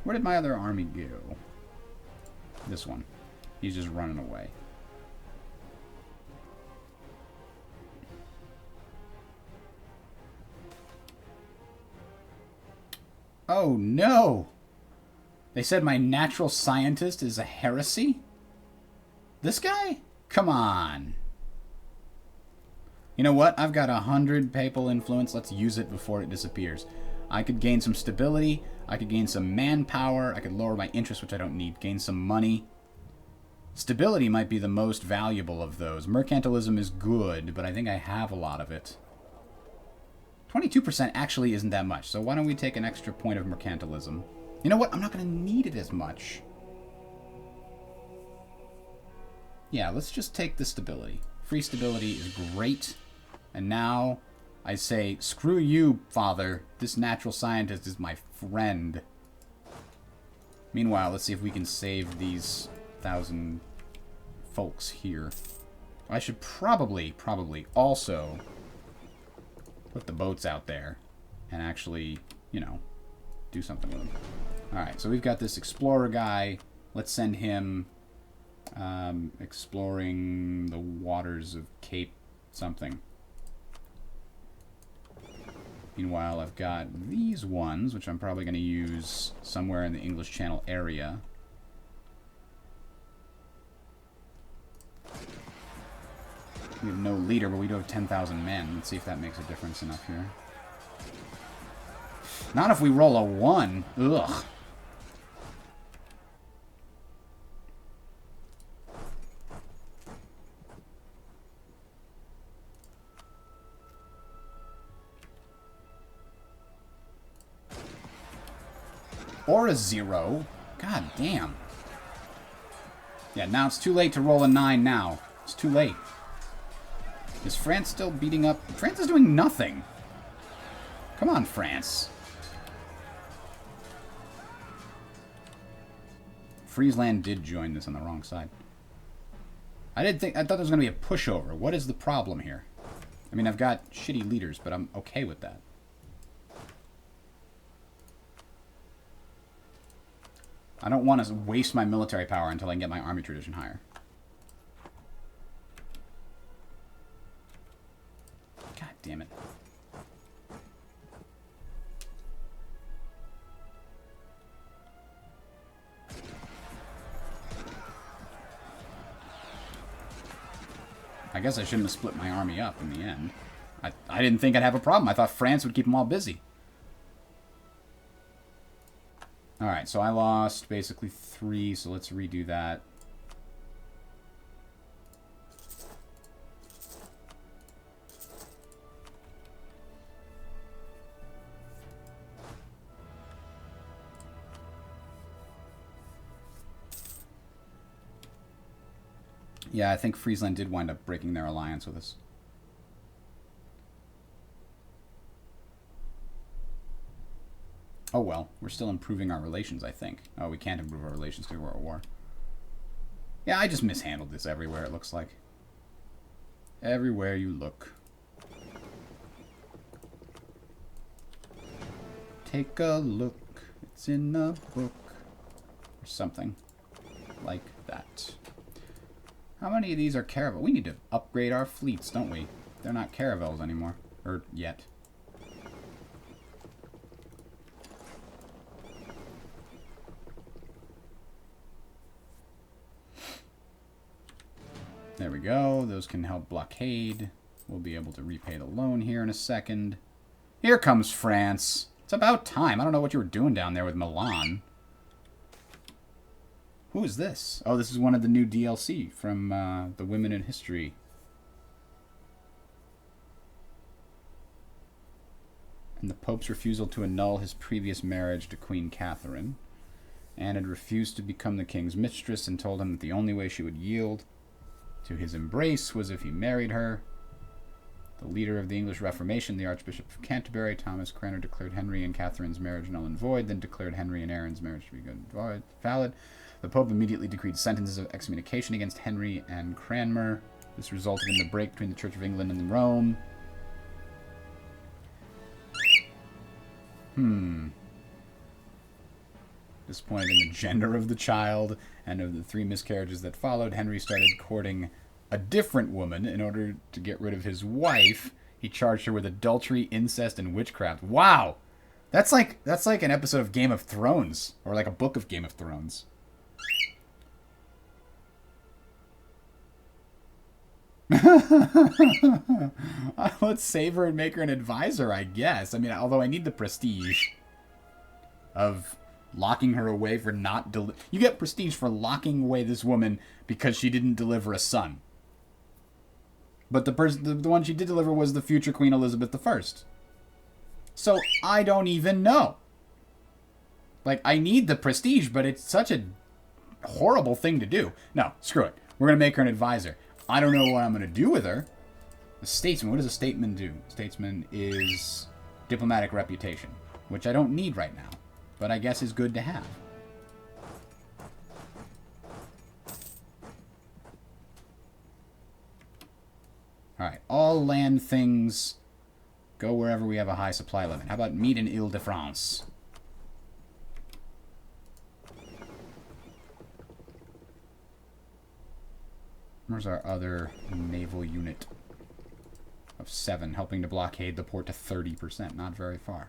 S1: Where did my other army go? This one. He's just running away. Oh, no! They said my natural scientist is a heresy? This guy? Come on. You know what? I've got 100 papal influence. Let's use it before it disappears. I could gain some stability. I could gain some manpower. I could lower my interest, which I don't need. Gain some money. Stability might be the most valuable of those. Mercantilism is good, but I think I have a lot of it. 22% actually isn't that much, so why don't we take an extra point of mercantilism? You know what? I'm not going to need it as much. Yeah, let's just take the stability. Free stability is great. And now I say, screw you, father. This natural scientist is my friend. Meanwhile, let's see if we can save these 1,000 folks here. I should probably also put the boats out there and actually, you know, do something with them. Alright, so we've got this explorer guy. Let's send him exploring the waters of Cape something. Meanwhile, I've got these ones, which I'm probably going to use somewhere in the English Channel area. We have no leader, but we do have 10,000 men. Let's see if that makes a difference enough here. Not if we roll a 1. Ugh. Or a 0. God damn. Yeah, now it's too late to roll a 9 now. It's too late. Is France still beating up? France is doing nothing. Come on, France. Friesland did join this on the wrong side. I thought there was going to be a pushover. What is the problem here? I mean, I've got shitty leaders, but I'm okay with that. I don't want to waste my military power until I can get my army tradition higher. God damn it. I guess I shouldn't have split my army up in the end. I didn't think I'd have a problem. I thought France would keep them all busy. Alright, so I lost basically 3, so let's redo that. Yeah, I think Friesland did wind up breaking their alliance with us. Oh well, we're still improving our relations, I think. Oh, we can't improve our relations because we're at war. Yeah, I just mishandled this everywhere, it looks like. Everywhere you look. Take a look, it's in a book. Or something like that. How many of these are caravels? We need to upgrade our fleets, don't we? They're not caravels anymore. Or yet. There we go. Those can help blockade. We'll be able to repay the loan here in a second. Here comes France. It's about time. I don't know what you were doing down there with Milan. Who is this? Oh, this is one of the new DLC from the Women in History. And the Pope's refusal to annul his previous marriage to Queen Catherine. Anne had refused to become the king's mistress and told him that the only way she would yield to his embrace was if he married her. The leader of the English Reformation, the Archbishop of Canterbury, Thomas Cranmer, declared Henry and Catherine's marriage null and void, then declared Henry and Aaron's marriage to be good and valid. The Pope immediately decreed sentences of excommunication against Henry and Cranmer. This resulted in the break between the Church of England and Rome. Disappointed in the gender of the child and of the 3 miscarriages that followed, Henry started courting a different woman in order to get rid of his wife. He charged her with adultery, incest, and witchcraft. Wow! That's like an episode of Game of Thrones, or like a book of Game of Thrones. Let's save her and make her an advisor, I guess. I mean, although I need the prestige of locking her away for not you get prestige for locking away this woman because she didn't deliver a son. But the one she did deliver was the future Queen Elizabeth I. So I don't even know. Like, I need the prestige, but it's such a horrible thing to do. No, screw it. We're going to make her an advisor. I don't know what I'm going to do with her. The statesman. What does a statesman do? Statesman is diplomatic reputation, which I don't need right now, but I guess is good to have. Alright, all land things go wherever we have a high supply limit. How about meet in Ile-de-France? Where's our other naval unit of 7 helping to blockade the port to 30%? Not very far.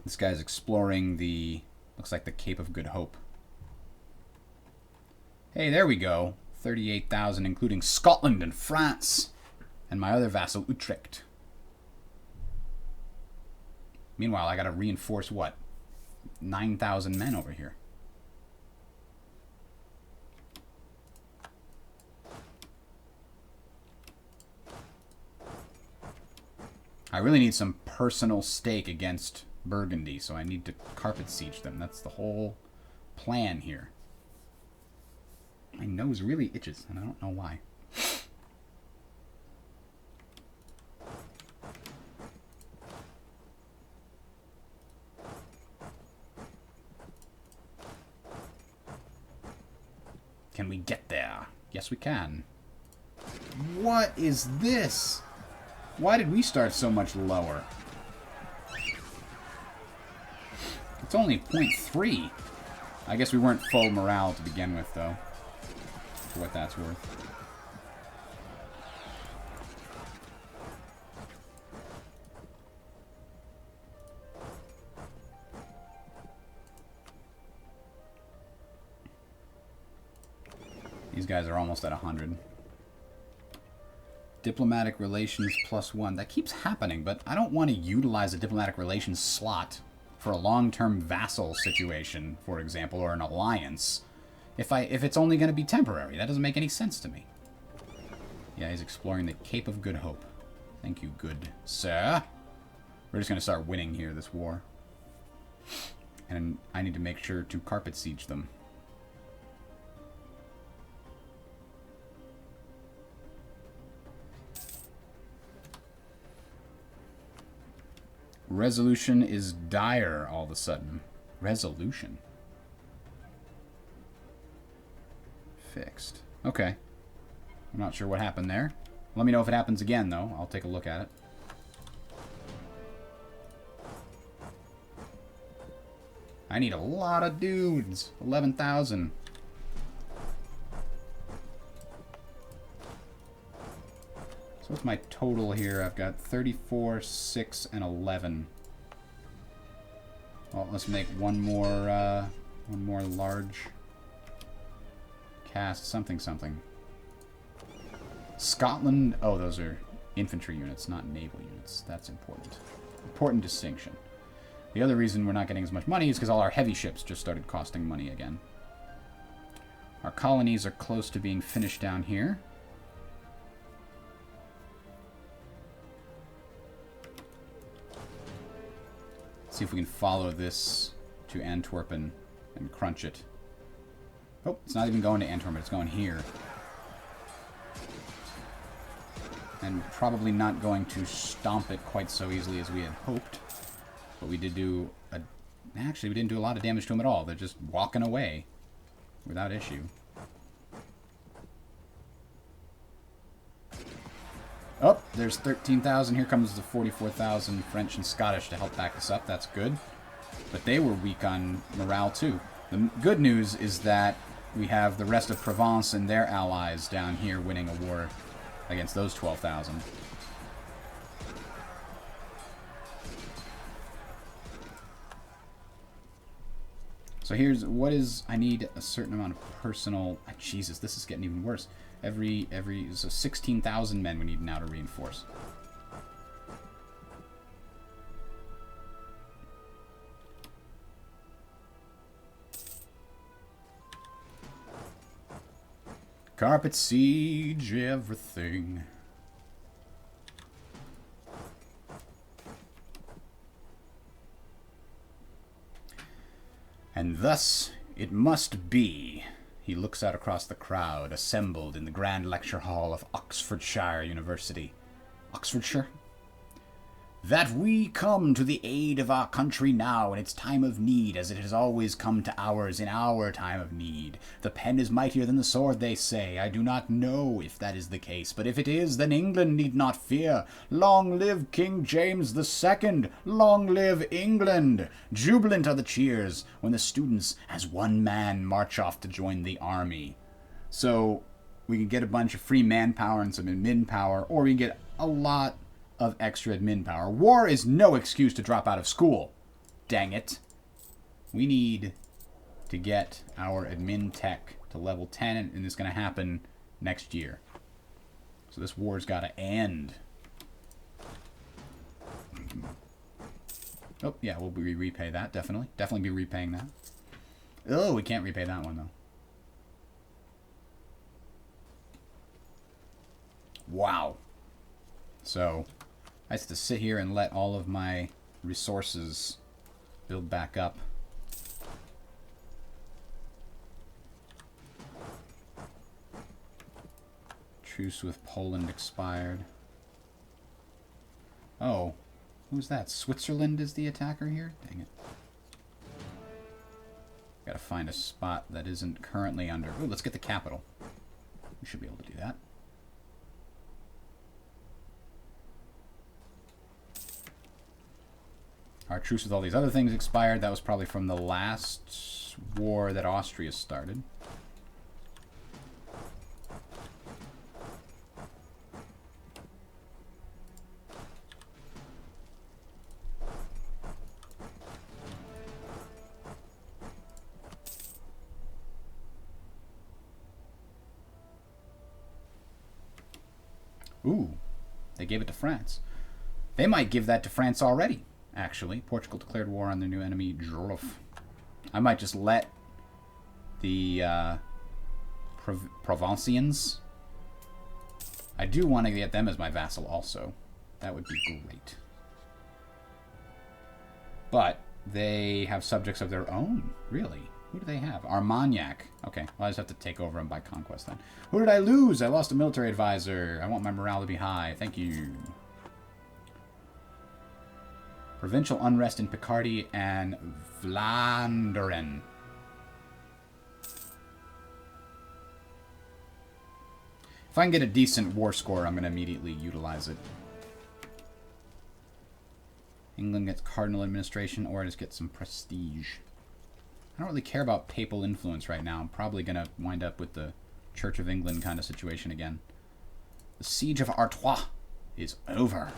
S1: This guy's exploring the, looks like the Cape of Good Hope. Hey, there we go. 38,000, including Scotland and France. And my other vassal, Utrecht. Meanwhile, I gotta reinforce what? 9,000 men over here. I really need some personal stake against Burgundy, so I need to carpet siege them. That's the whole plan here. My nose really itches, and I don't know why. Can we get there? Yes, we can. What is this? Why did we start so much lower? It's only 0.3. I guess we weren't full morale to begin with, though. For what that's worth. These guys are almost at 100. Diplomatic relations +1. That keeps happening, but I don't want to utilize a diplomatic relations slot for a long-term vassal situation, for example, or an alliance. If it's only going to be temporary, that doesn't make any sense to me. Yeah, he's exploring the Cape of Good Hope. Thank you, good sir. We're just going to start winning here, this war. And I need to make sure to carpet siege them. Resolution is dire all of a sudden. Resolution. Fixed. Okay. I'm not sure what happened there. Let me know if it happens again, though. I'll take a look at it. I need a lot of dudes. 11,000. So what's my total here? I've got 34, 6, and 11. Well, let's make one more large cast something. Scotland. Oh, those are infantry units, not naval units. That's important. Important distinction. The other reason we're not getting as much money is because all our heavy ships just started costing money again. Our colonies are close to being finished down here. See if we can follow this to Antwerp and crunch it. Oh, it's not even going to Antwerp, it's going here. And probably not going to stomp it quite so easily as we had hoped. But we did do actually, we didn't do a lot of damage to them at all. They're just walking away without issue. Oh, there's 13,000. Here comes the 44,000 French and Scottish to help back us up. That's good. But they were weak on morale, too. The good news is that we have the rest of Provence and their allies down here winning a war against those 12,000. So here's what is, I need a certain amount of personal, Jesus, this is getting even worse. So 16,000 men we need now to reinforce. Carpet siege everything. And thus it must be. He looks out across the crowd assembled in the grand lecture hall of Oxfordshire University. Oxfordshire? That we come to the aid of our country now in its time of need, as it has always come to ours in our time of need. The pen is mightier than the sword, they say. I do not know if that is the case, but if it is, then England need not fear. Long live King James II! Long live England! Jubilant are the cheers when the students, as one man, march off to join the army. So, we can get a bunch of free manpower and some admin power, or we can get a lot of extra admin power. War is no excuse to drop out of school. Dang it. We need to get our admin tech to level 10, and it's going to happen next year. So this war's got to end. Oh, yeah, we'll repay that, definitely. Definitely be repaying that. Oh, we can't repay that one, though. Wow. So I have to sit here and let all of my resources build back up. Truce with Poland expired. Oh, who's that? Switzerland is the attacker here? Dang it. Gotta find a spot that isn't currently under... Ooh, let's get the capital. We should be able to do that. Our truce with all these other things expired. That was probably from the last war that Austria started. Ooh, they gave it to France. They might give that to France already. Actually, Portugal declared war on their new enemy, Jorf. I might just let the Provincians. I do want to get them as my vassal also. That would be great. But they have subjects of their own, really. Who do they have? Armagnac. Okay, well, I just have to take over them by conquest then. Who did I lose? I lost a military advisor. I want my morale to be high. Thank you. Provincial unrest in Picardy and Vlaanderen. If I can get a decent war score, I'm going to immediately utilize it. England gets cardinal administration, or I just get some prestige. I don't really care about papal influence right now. I'm probably going to wind up with the Church of England kind of situation again. The Siege of Artois is over.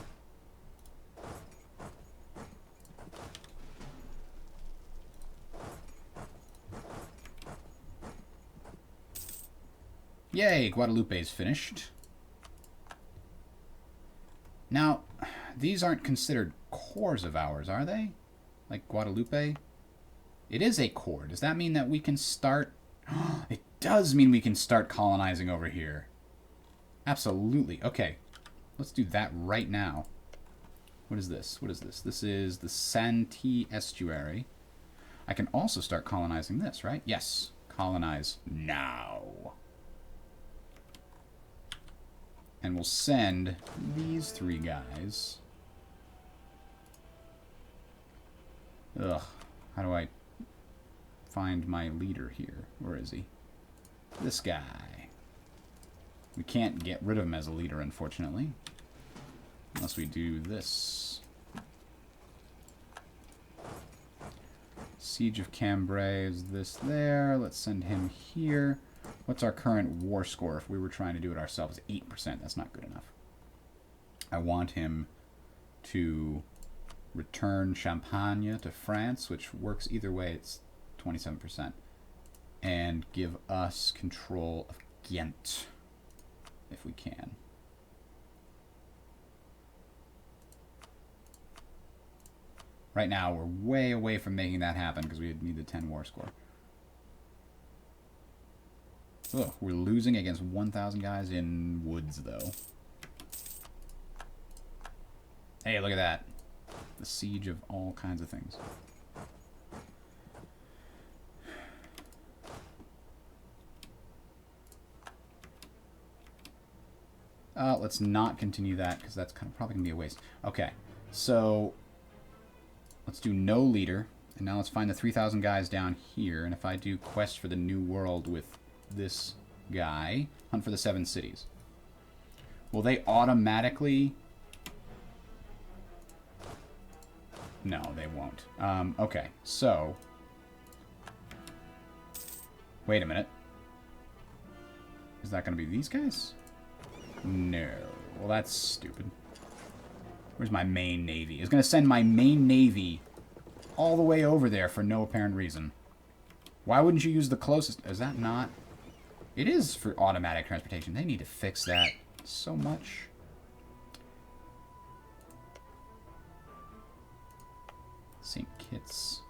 S1: Yay, Guadalupe is finished. Now, these aren't considered cores of ours, are they? Like Guadalupe? It is a core. Does that mean that we can start... It does mean we can start colonizing over here. Absolutely. Okay, let's do that right now. What is this? What is this? This is the Santee Estuary. I can also start colonizing this, right? Yes. Colonize now. And we'll send these three guys. Ugh. How do I find my leader here? Where is he? This guy. We can't get rid of him as a leader, unfortunately. Unless we do this. Siege of Cambrai is this there. Let's send him here. What's our current war score if we were trying to do it ourselves? 8%. That's not good enough. I want him to return Champagne to France, which works either way. It's 27%. And give us control of Ghent, if we can. Right now, we're way away from making that happen because we need the 10 war score. Ugh, we're losing against 1,000 guys in woods, though. Hey, look at that. The siege of all kinds of things. Let's not continue that because that's probably going to be a waste. Okay, so let's do no leader. And now let's find the 3,000 guys down here. And if I do quest for the New World with this guy, hunt for the 7 cities. Will they automatically... No, they won't. Okay, so... Wait a minute. Is that going to be these guys? No. Well, that's stupid. Where's my main navy? It's going to send my main navy all the way over there for no apparent reason. Why wouldn't you use the closest? Is that not... It is for automatic transportation. They need to fix that so much. St. Kitts.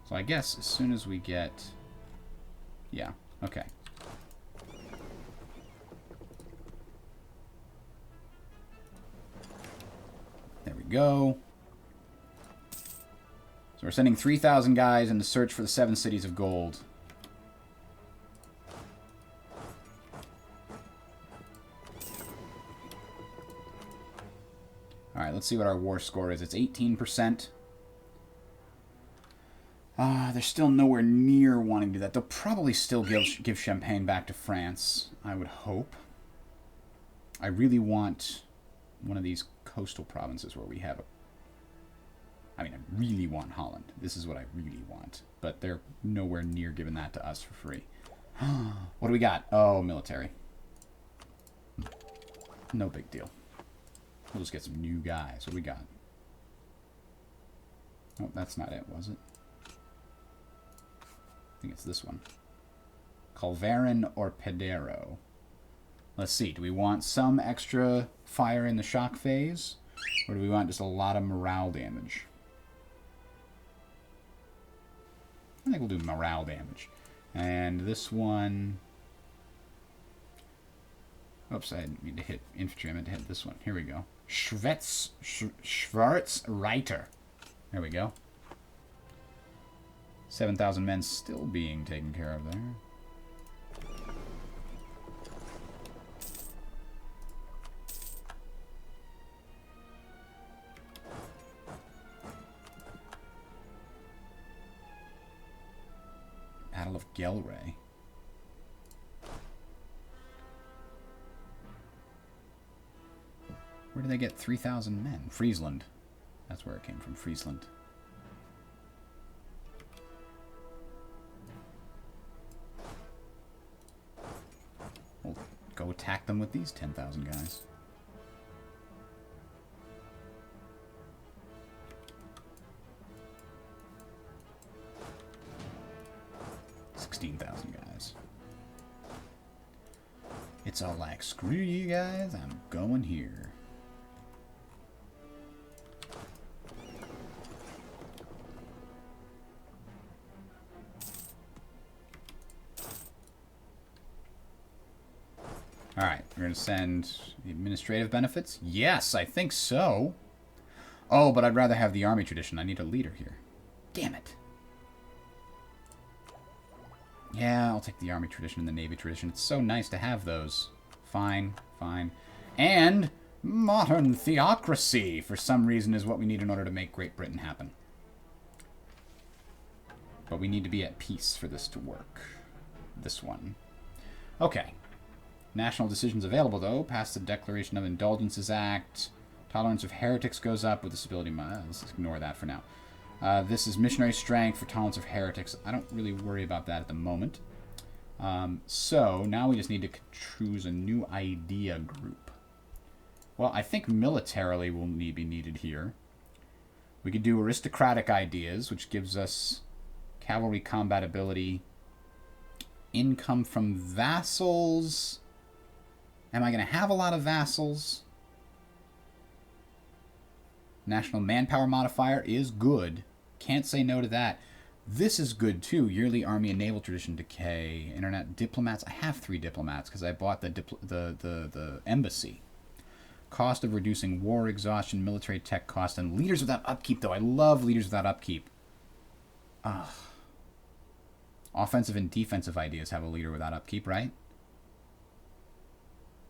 S1: So I guess as soon as we get... Yeah, okay. There we go. So we're sending 3,000 guys in the search for the 7 cities of gold. Alright, let's see what our war score is. It's 18%. They're still nowhere near wanting to do that. They'll probably still give Champagne back to France, I would hope. I really want one of these coastal provinces where we have a... I mean, I really want Holland. This is what I really want. But they're nowhere near giving that to us for free. What do we got? Oh, military. No big deal. We'll just get some new guys. What do we got? Oh, that's not it, was it? I think it's this one. Culverin or Pedero. Let's see. Do we want some extra fire in the shock phase? Or do we want just a lot of morale damage? I think we'll do morale damage. And this one... Oops, I didn't mean to hit infantry. I meant to hit this one. Here we go. Schwarzreiter. There we go. 7,000 men still being taken care of there. Battle of Gelre. Where did they get 3,000 men? Friesland. That's where it came from, Friesland. We'll go attack them with these 10,000 guys. Guys. It's all like, screw you guys, I'm going here. Alright, we're going to send the administrative benefits. Yes, I think so. Oh, but I'd rather have the army tradition. I need a leader here. Damn it. Yeah, I'll take the army tradition and the navy tradition. It's so nice to have those. Fine, fine. And modern theocracy, for some reason, is what we need in order to make Great Britain happen. But we need to be at peace for this to work. This one. Okay. National decisions available, though. Pass the Declaration of Indulgences Act. Tolerance of heretics goes up with disability. Let's ignore that for now. This is missionary strength for tolerance of heretics. I don't really worry about that at the moment. So now we just need to choose a new idea group. Well, I think militarily will be needed here. We could do aristocratic ideas, which gives us Cavalry combat ability. Income from vassals. Am I going to have a lot of vassals? National manpower modifier is good. Can't say no to that. This is good too. Yearly army and naval tradition decay. Internet diplomats. I have 3 diplomats because I bought the embassy. Cost of reducing war exhaustion, military tech cost, and leaders without upkeep, though. I love leaders without upkeep. Ugh. Offensive and defensive ideas have a leader without upkeep, right?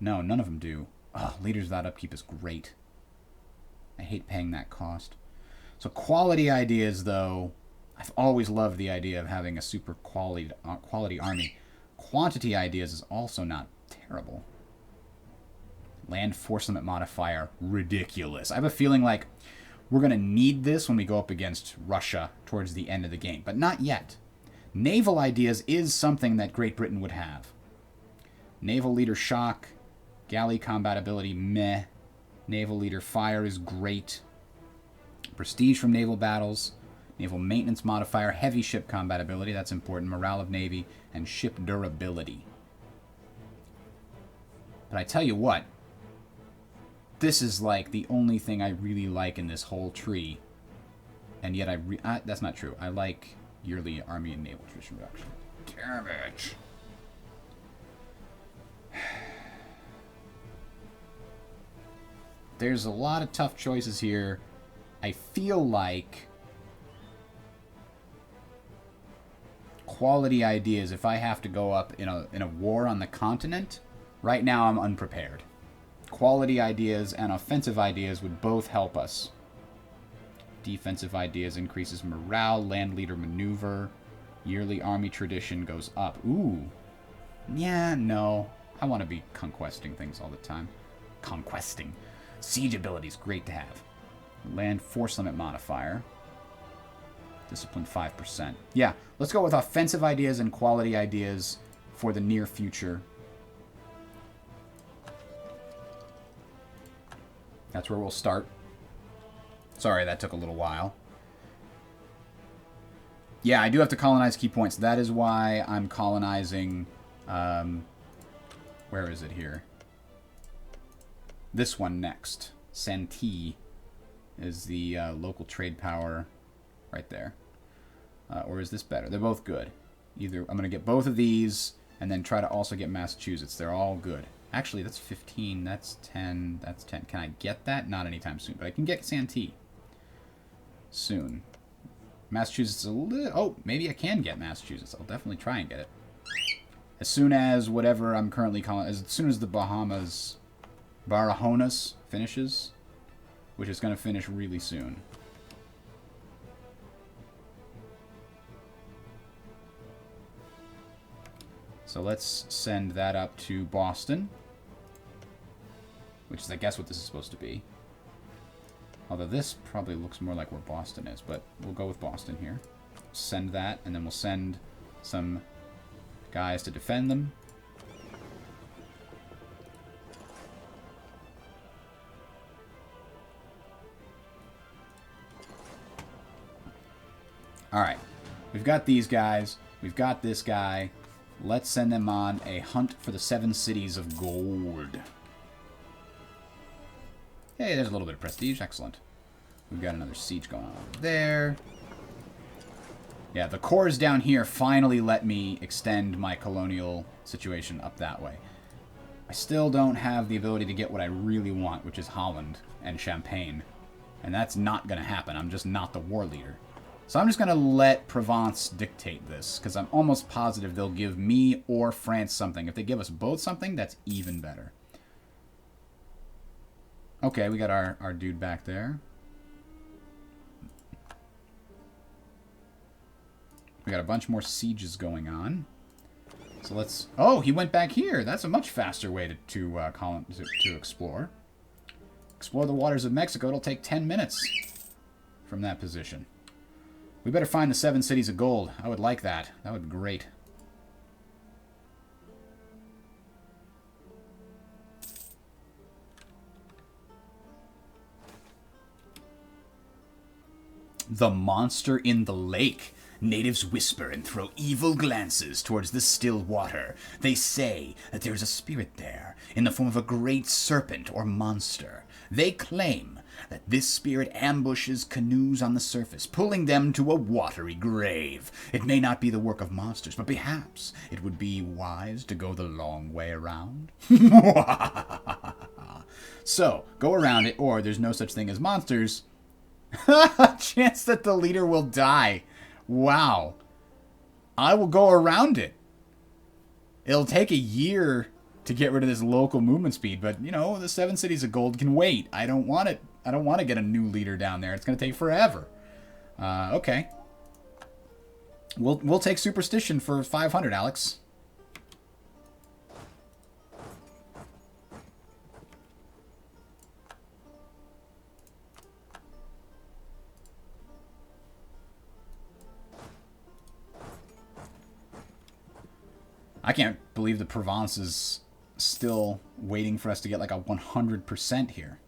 S1: No, none of them do. Ugh, leaders without upkeep is great. I hate paying that cost. So quality ideas, though, I've always loved the idea of having a super quality army. Quantity ideas is also not terrible. Land force limit modifier, ridiculous. I have a feeling like we're going to need this when we go up against Russia towards the end of the game, but not yet. Naval ideas is something that Great Britain would have. Naval leader shock, galley combat ability, meh. Naval leader fire is great. Prestige from naval battles. Naval maintenance modifier, heavy ship combat ability, that's important. Morale of navy, and ship durability. But I tell you what, this is like the only thing I really like in this whole tree. And yet that's not true. I like yearly army and naval tradition reduction. Damn it. There's a lot of tough choices here. I feel like quality ideas, if I have to go up in a war on the continent, right now I'm unprepared. Quality ideas and offensive ideas would both help us. Defensive ideas increases morale, land leader maneuver, yearly army tradition goes up. Ooh. Yeah, no. I want to be conquesting things all the time. Conquesting. Siege ability is great to have. Land force limit modifier. Discipline 5%. Yeah, let's go with offensive ideas and quality ideas for the near future. That's where we'll start. Sorry, that took a little while. Yeah, I do have to colonize key points. That is why I'm colonizing... where is it here? This one next. Santee is the local trade power right there. Or is this better? They're both good. Either I'm going to get both of these and then try to also get Massachusetts. They're all good. Actually, that's 15. That's 10. That's 10. Can I get that? Not anytime soon. But I can get Santee soon. Massachusetts is a little... Oh, maybe I can get Massachusetts. I'll definitely try and get it. As soon as whatever I'm currently calling... As soon as the Bahamas... Barahonas finishes. Which is going to finish really soon. So let's send that up to Boston. Which is, I guess, what this is supposed to be. Although this probably looks more like where Boston is, but we'll go with Boston here. Send that, and then we'll send some guys to defend them. Alright, we've got these guys, we've got this guy. Let's send them on a hunt for the 7 cities of gold. Hey, there's a little bit of prestige. Excellent. We've got another siege going on over there. Yeah, the cores down here finally let me extend my colonial situation up that way. I still don't have the ability to get what I really want, which is Holland and Champagne. And that's not going to happen. I'm just not the war leader. So I'm just going to let Provence dictate this, because I'm almost positive they'll give me or France something. If they give us both something, that's even better. Okay, we got our dude back there. We got a bunch more sieges going on. So let's... Oh, he went back here. That's a much faster way to explore. Explore the waters of Mexico. It'll take 10 minutes from that position. We better find the 7 cities of gold. I would like that. That would be great. The monster in the lake. Natives whisper and throw evil glances towards the still water. They say that there is a spirit there, in the form of a great serpent or monster. They claim that this spirit ambushes canoes on the surface, pulling them to a watery grave. It may not be the work of monsters, but perhaps it would be wise to go the long way around. So, go around it, or there's no such thing as monsters. Chance that the leader will die. Wow. I will go around it. It'll take a year to get rid of this local movement speed, but, you know, the 7 Cities of Gold can wait. I don't want it. I don't want to get a new leader down there. It's going to take forever. Okay. We'll take Superstition for 500, Alex. I can't believe the Provence is still waiting for us to get like a 100% here.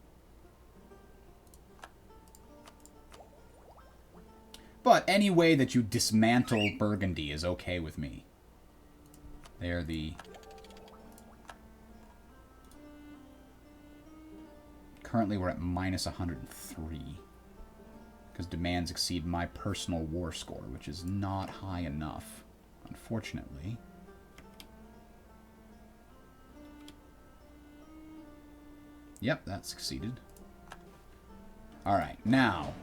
S1: But any way that you dismantle Burgundy is okay with me. They're the... Currently we're at minus 103. Because demands exceed my personal war score, which is not high enough, unfortunately. Yep, that succeeded. Alright, now...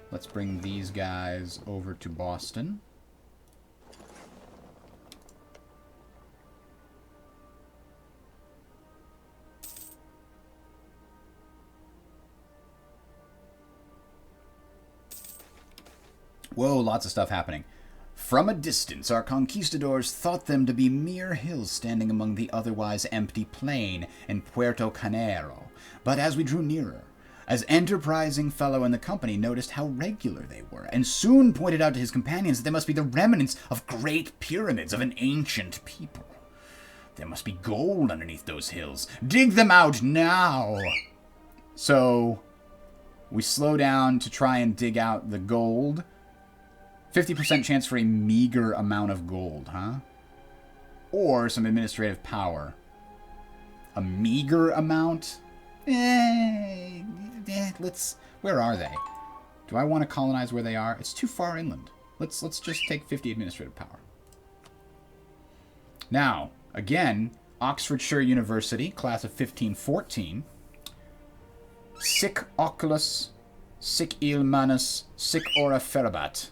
S1: let's bring these guys over to Boston. Whoa, lots of stuff happening. From a distance, our conquistadors thought them to be mere hills standing among the otherwise empty plain in Puerto Canero. But as we drew nearer, an enterprising fellow in the company noticed how regular they were, and soon pointed out to his companions that they must be the remnants of great pyramids of an ancient people. There must be gold underneath those hills. Dig them out now! So, we slow down to try and dig out the gold. 50% chance for a meager amount of gold, huh? Or some administrative power. A meager amount? Let's... Where are they? Do I want to colonize where they are? It's too far inland. Let's just take 50 administrative power. Now, again, Oxfordshire University, class of 1514. Sic oculus, sic il manus, sic ora ferabat.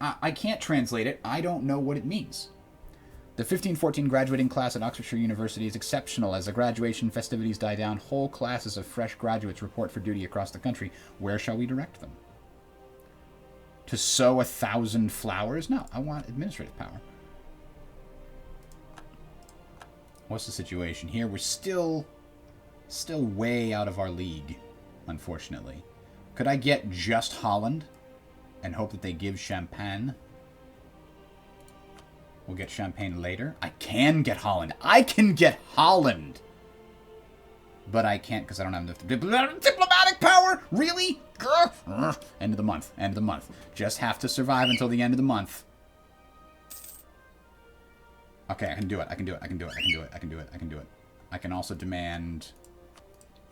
S1: I can't translate it. I don't know what it means. The 1514 graduating class at Oxfordshire University is exceptional. As the graduation festivities die down, whole classes of fresh graduates report for duty across the country. Where shall we direct them? To sow 1,000 flowers? No, I want administrative power. What's the situation here? We're still way out of our league, unfortunately. Could I get just Holland and hope that they give Champagne? We'll get Champagne later. I can get Holland. I can get Holland! But I can't because I don't have enough diplomatic power? Really? End of the month. End of the month. Just have to survive until the end of the month. Okay, I can do it. I can do it. I can do it. I can do it. I can do it. I can do it. I can also demand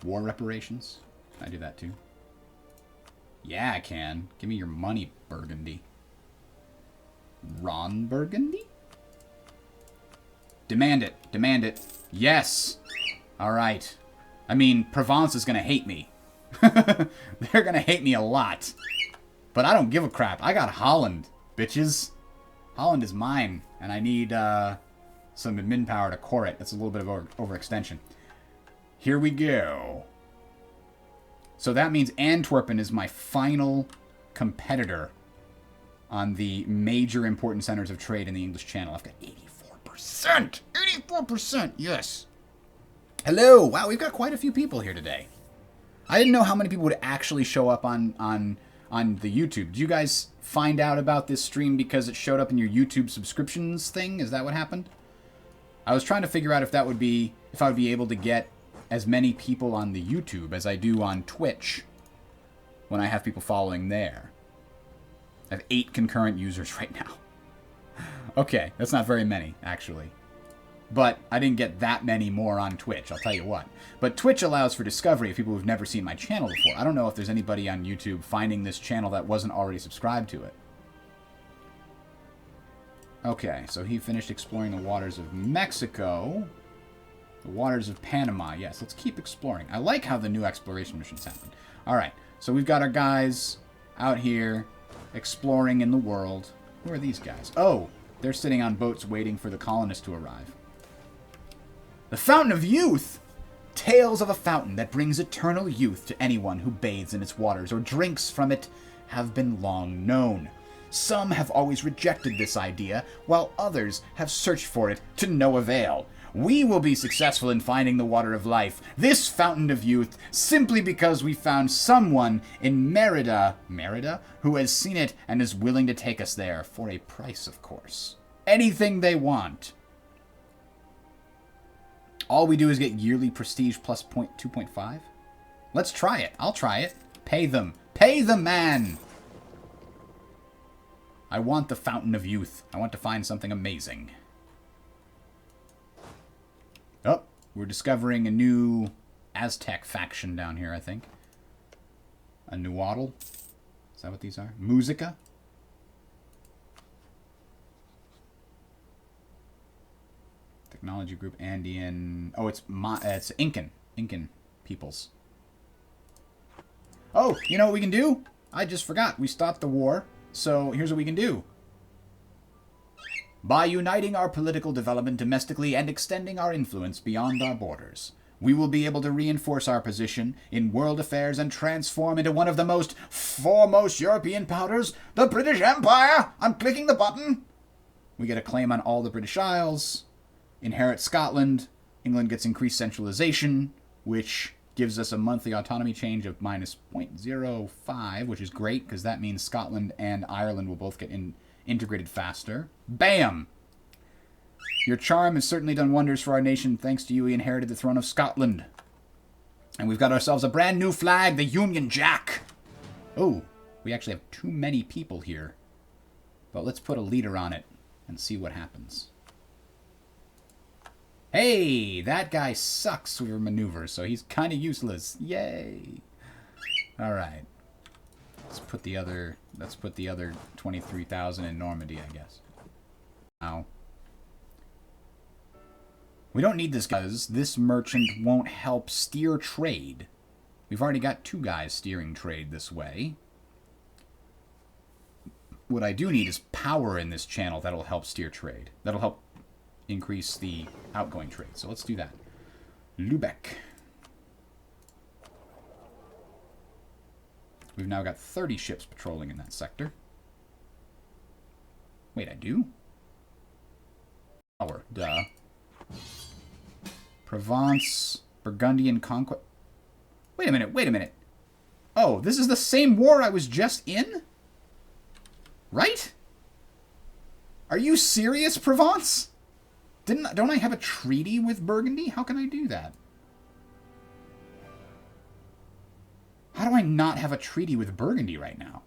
S1: war reparations. Can I do that too? Yeah, I can. Give me your money, Burgundy. Ron Burgundy? Demand it. Demand it. Yes! Alright. I mean, Provence is gonna hate me. They're gonna hate me a lot. But I don't give a crap. I got Holland, bitches. Holland is mine. And I need some admin power to core it. That's a little bit of overextension. Here we go. So that means Antwerpen is my final competitor on the major important centers of trade in the English Channel. I've got 84%! 84%! Yes! Hello! Wow, we've got quite a few people here today. I didn't know how many people would actually show up on the YouTube. Did you guys find out about this stream because it showed up in your YouTube subscriptions thing? Is that what happened? I was trying to figure out if that would be... if I would be able to get as many people on the YouTube as I do on Twitch. when I have people following there. I have 8 concurrent users right now. Okay, that's not very many, actually. But I didn't get that many more on Twitch, I'll tell you what. But Twitch allows for discovery of people who've never seen my channel before. I don't know if there's anybody on YouTube finding this channel that wasn't already subscribed to it. Okay, so he finished exploring the waters of Mexico. The waters of Panama. Yes, let's keep exploring. I like how the new exploration missions happen. Alright, so we've got our guys out here exploring in the world. Who are these guys? Oh, they're sitting on boats waiting for the colonists to arrive. The Fountain of Youth! Tales of a fountain that brings eternal youth to anyone who bathes in its waters or drinks from it have been long known. Some have always rejected this idea, while others have searched for it to no avail. We will be successful in finding the water of life, this fountain of youth, simply because we found someone in Merida, who has seen it and is willing to take us there, for a price, of course. Anything they want. All we do is get yearly prestige plus 2.5. Let's try it. I'll try it. Pay them. Pay the man! I want the Fountain of Youth. I want to find something amazing. Oh, we're discovering a new Aztec faction down here, I think. A Nuatl. Is that what these are? Musica? Technology group, Andean. Oh, it's Incan. Incan peoples. Oh, you know what we can do? I just forgot. We stopped the war. So here's what we can do. By uniting our political development domestically and extending our influence beyond our borders, we will be able to reinforce our position in world affairs and transform into one of the most foremost European powers, the British Empire. I'm clicking the button. We get a claim on all the British Isles. Inherit Scotland. England gets increased centralization, which gives us a monthly autonomy change of minus 0.05, which is great, because that means Scotland and Ireland will both get integrated faster. Bam! Your charm has certainly done wonders for our nation. Thanks to you, we inherited the throne of Scotland. And we've got ourselves a brand new flag, the Union Jack. Oh, we actually have too many people here. But let's put a leader on it and see what happens. Hey, that guy sucks with maneuvers, so he's kind of useless. Yay! All right. Let's put the other 23,000 in Normandy, I guess. Now, we don't need this because this merchant won't help steer trade. We've already got 2 guys steering trade this way. What I do need is power in this channel that'll help steer trade. That'll help increase the outgoing trade. So let's do that. Lubeck. We've now got 30 ships patrolling in that sector. Wait, I do? Power, duh. Provence, Burgundian conquest. Wait a minute, wait a minute. Oh, this is the same war I was just in? Right? Are you serious, Provence? Don't I have a treaty with Burgundy? How can I do that? How do I not have a treaty with Burgundy right now?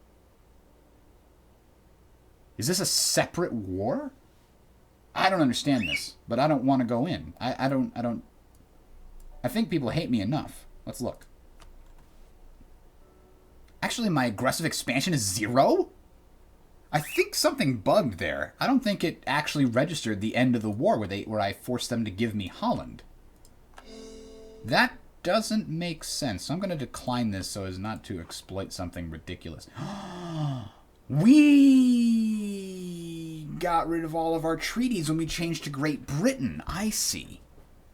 S1: Is this a separate war? I don't understand this, but I don't want to go in. I think people hate me enough. Let's look. Actually, my aggressive expansion is 0? I think something bugged there. I don't think it actually registered the end of the war where I forced them to give me Holland. That doesn't make sense. So I'm going to decline this so as not to exploit something ridiculous. We got rid of all of our treaties when we changed to Great Britain. I see.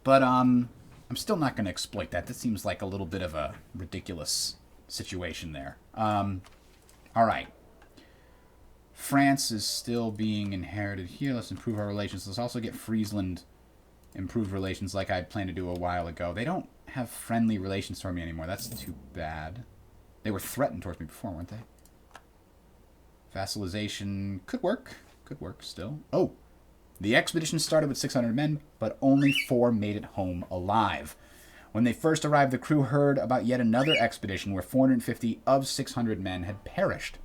S1: But I'm still not going to exploit that. That seems like a little bit of a ridiculous situation there. All right. France is still being inherited here. Let's improve our relations. Let's also get Friesland improved relations like I'd planned to do a while ago. They don't have friendly relations toward me anymore. That's too bad. They were threatened towards me before, weren't they? Vassalization could work. Could work still. Oh, the expedition started with 600 men, but only 4 made it home alive. When they first arrived, the crew heard about yet another expedition where 450 of 600 men had perished.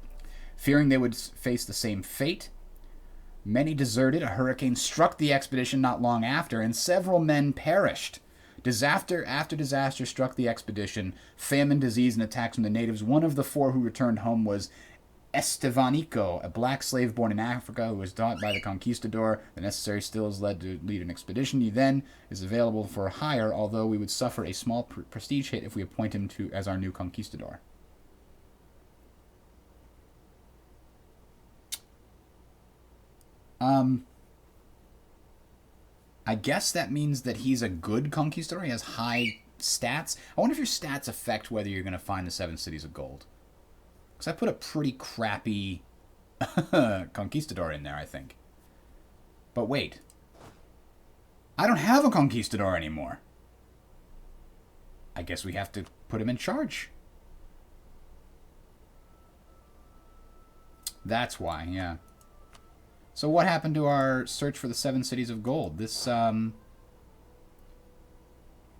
S1: Fearing they would face the same fate, many deserted. A hurricane struck the expedition not long after, and several men perished. Disaster after disaster struck the expedition. Famine, disease, and attacks from the natives. One of the 4 who returned home was Estevanico, a black slave born in Africa who was taught by the conquistador. The necessary skills led to lead an expedition. He then is available for hire, although we would suffer a small prestige hit if we appoint him as our new conquistador. I guess that means that he's a good conquistador. He has high stats. I wonder if your stats affect whether you're going to find the 7 cities of gold. Because I put a pretty crappy conquistador in there, I think. But wait. I don't have a conquistador anymore. I guess we have to put him in charge. That's why, yeah. So what happened to our search for the 7 cities of gold? This,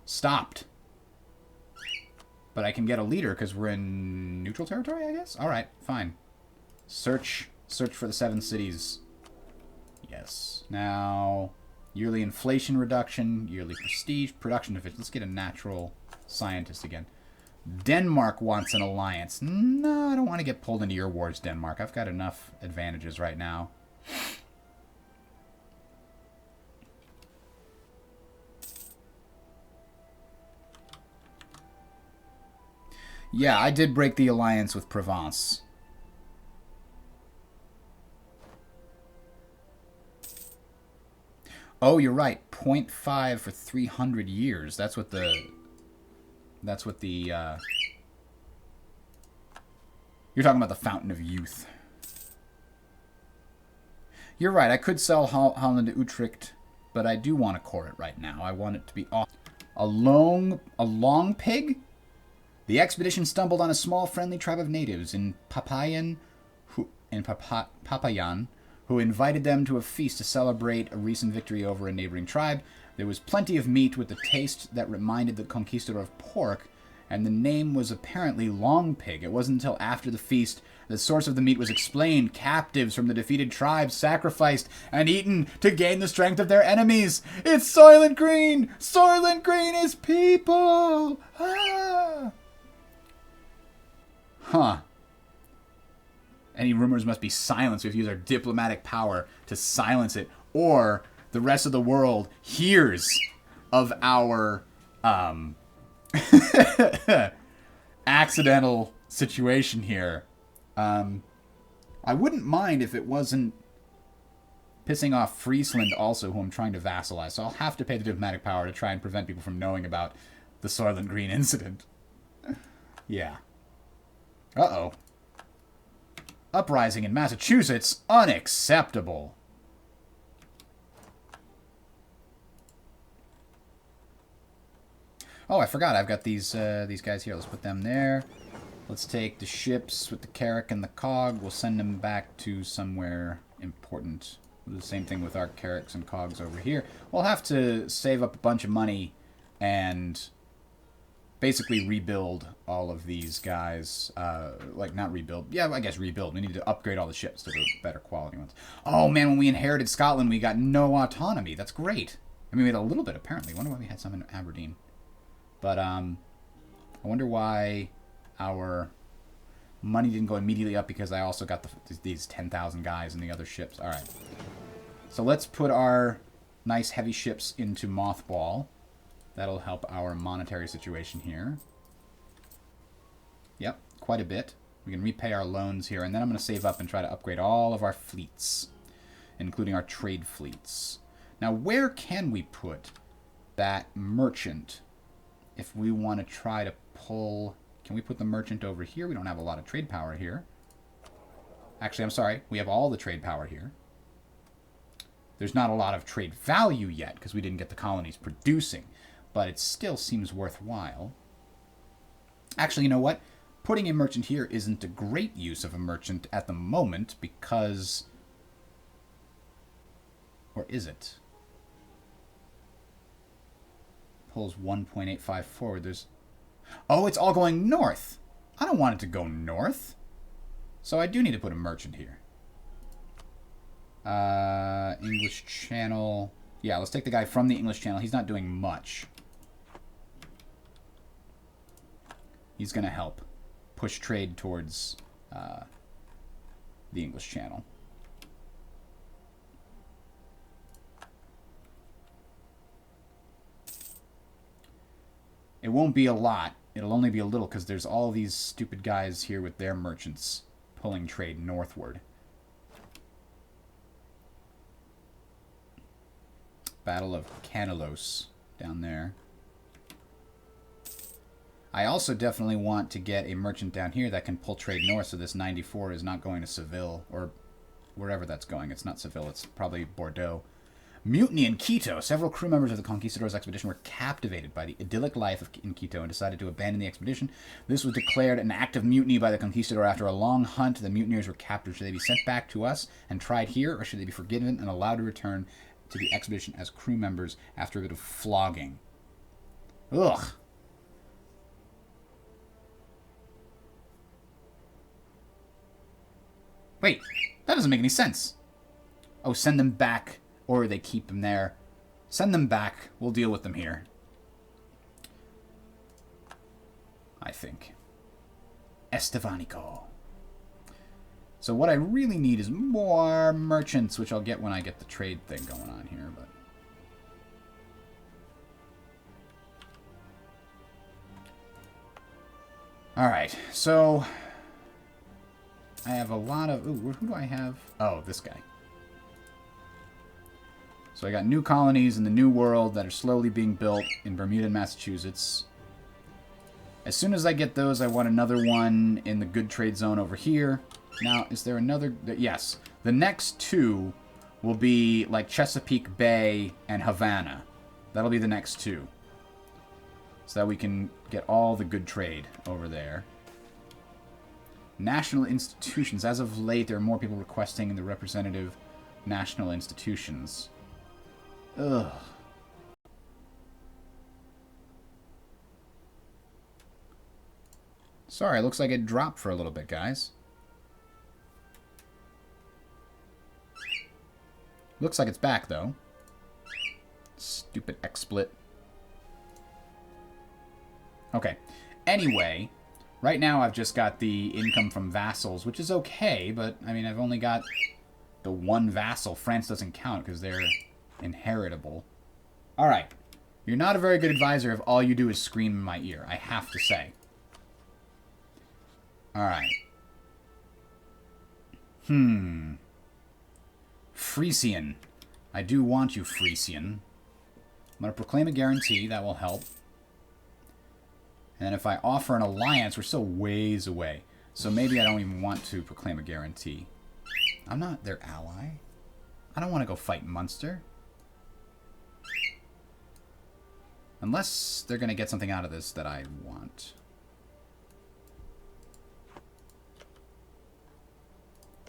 S1: stopped. But I can get a leader because we're in neutral territory, I guess? Alright, fine. Search for the 7 cities. Yes. Now, yearly inflation reduction, yearly prestige, production efficiency. Let's get a natural scientist again. Denmark wants an alliance. No, I don't want to get pulled into your wars, Denmark. I've got enough advantages right now. Yeah, I did break the alliance with Provence. Oh, you're right. 0.5 for 300 years. That's what the... You're talking about the Fountain of Youth. You're right. I could sell Holland to Utrecht, but I do want to core it right now. I want it to be off. A long pig? The expedition stumbled on a small friendly tribe of natives in Papayan, who invited them to a feast to celebrate a recent victory over a neighboring tribe. There was plenty of meat with a taste that reminded the conquistador of pork, and the name was apparently Long Pig. It wasn't until after the feast the source of the meat was explained. Captives from the defeated tribes sacrificed and eaten to gain the strength of their enemies. It's Soylent Green! Soylent Green is people! Ah! Huh. Any rumors must be silenced. We have to use our diplomatic power to silence it. Or the rest of the world hears of our accidental situation here. I wouldn't mind if it wasn't pissing off Friesland also, who I'm trying to vassalize. So I'll have to pay the diplomatic power to try and prevent people from knowing about the Soylent Green incident. Yeah. Uh-oh. Uprising in Massachusetts? Unacceptable. Oh, I forgot. I've got these guys here. Let's put them there. Let's take the ships with the Carrack and the Cog. We'll send them back to somewhere important. We'll do the same thing with our Carracks and Cogs over here. We'll have to save up a bunch of money and basically rebuild all of these guys. Like, not rebuild. Yeah, I guess rebuild. We need to upgrade all the ships to the better quality ones. Oh, man, when we inherited Scotland, we got no autonomy. That's great. I mean, we had a little bit, apparently. I wonder why we had some in Aberdeen. But, I wonder why our money didn't go immediately up, because I also got these 10,000 guys in the other ships. All right. So let's put our nice heavy ships into mothball. That'll help our monetary situation here. Yep, quite a bit. We can repay our loans here, and then I'm going to save up and try to upgrade all of our fleets, including our trade fleets. Now, where can we put that merchant if we want to try to pull... Can we put the merchant over here? We don't have a lot of trade power here. Actually, I'm sorry. We have all the trade power here. There's not a lot of trade value yet, because we didn't get the colonies producing. But it still seems worthwhile. Actually, you know what? Putting a merchant here isn't a great use of a merchant at the moment, because... Or is it? pulls 1.85 forward. There's... Oh, it's all going north. I don't want it to go north. So I do need to put a merchant here. English Channel. Yeah, let's take the guy from the English Channel. He's not doing much. He's going to help push trade towards the English Channel. It won't be a lot. It'll only be a little because there's all these stupid guys here with their merchants pulling trade northward. Battle of Canalos down there. I also definitely want to get a merchant down here that can pull trade north, so this 94 is not going to Seville, or wherever that's going. It's not Seville, it's probably Bordeaux. Mutiny in Quito. Several crew members of the Conquistadors expedition were captivated by the idyllic life in Quito and decided to abandon the expedition. This was declared an act of mutiny by the Conquistador. After a long hunt, the mutineers were captured. Should they be sent back to us and tried here, or should they be forgiven and allowed to return to the expedition as crew members after a bit of flogging? Ugh. Wait, that doesn't make any sense. Oh, send them back, or they keep them there. Send them back. We'll deal with them here. I think. Estevanico. So what I really need is more merchants, which I'll get when I get the trade thing going on here, but... Alright, so... I have a lot of... Ooh, who do I have? Oh, this guy. So I got new colonies in the New World that are slowly being built in Bermuda and Massachusetts. As soon as I get those, I want another one in the good trade zone over here. Now, is there another... Yes. The next two will be like Chesapeake Bay and Havana. That'll be the next two. So that we can get all the good trade over there. National institutions. As of late, there are more people requesting the representative national institutions. Ugh. Sorry, it looks like it dropped for a little bit, guys. Looks like it's back, though. Stupid XSplit. Okay. Anyway... Right now, I've just got the income from vassals, which is okay, but, I mean, I've only got the one vassal. France doesn't count because they're inheritable. Alright. You're not a very good advisor if all you do is scream in my ear, I have to say. Alright. Frisian. I do want you, Frisian. I'm going to proclaim a guarantee. That will help. And if I offer an alliance, we're still ways away. So maybe I don't even want to proclaim a guarantee. I'm not their ally. I don't want to go fight Munster. Unless they're going to get something out of this that I want.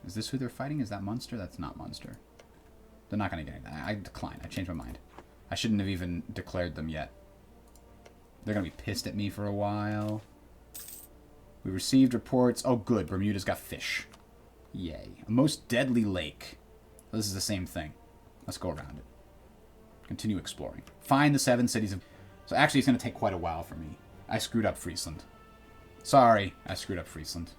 S1: Is this who they're fighting? Is that Munster? That's not Munster. They're not going to get anything. I decline. I changed my mind. I shouldn't have even declared them yet. They're going to be pissed at me for a while. We received reports. Oh, good. Bermuda's got fish. Yay. A most deadly lake. This is the same thing. Let's go around it. Continue exploring. Find the 7 cities of... So actually, it's going to take quite a while for me. I screwed up Friesland. Sorry, I screwed up Friesland.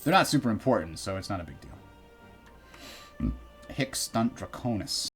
S1: They're not super important, so it's not a big deal. Hic stunt Draconis.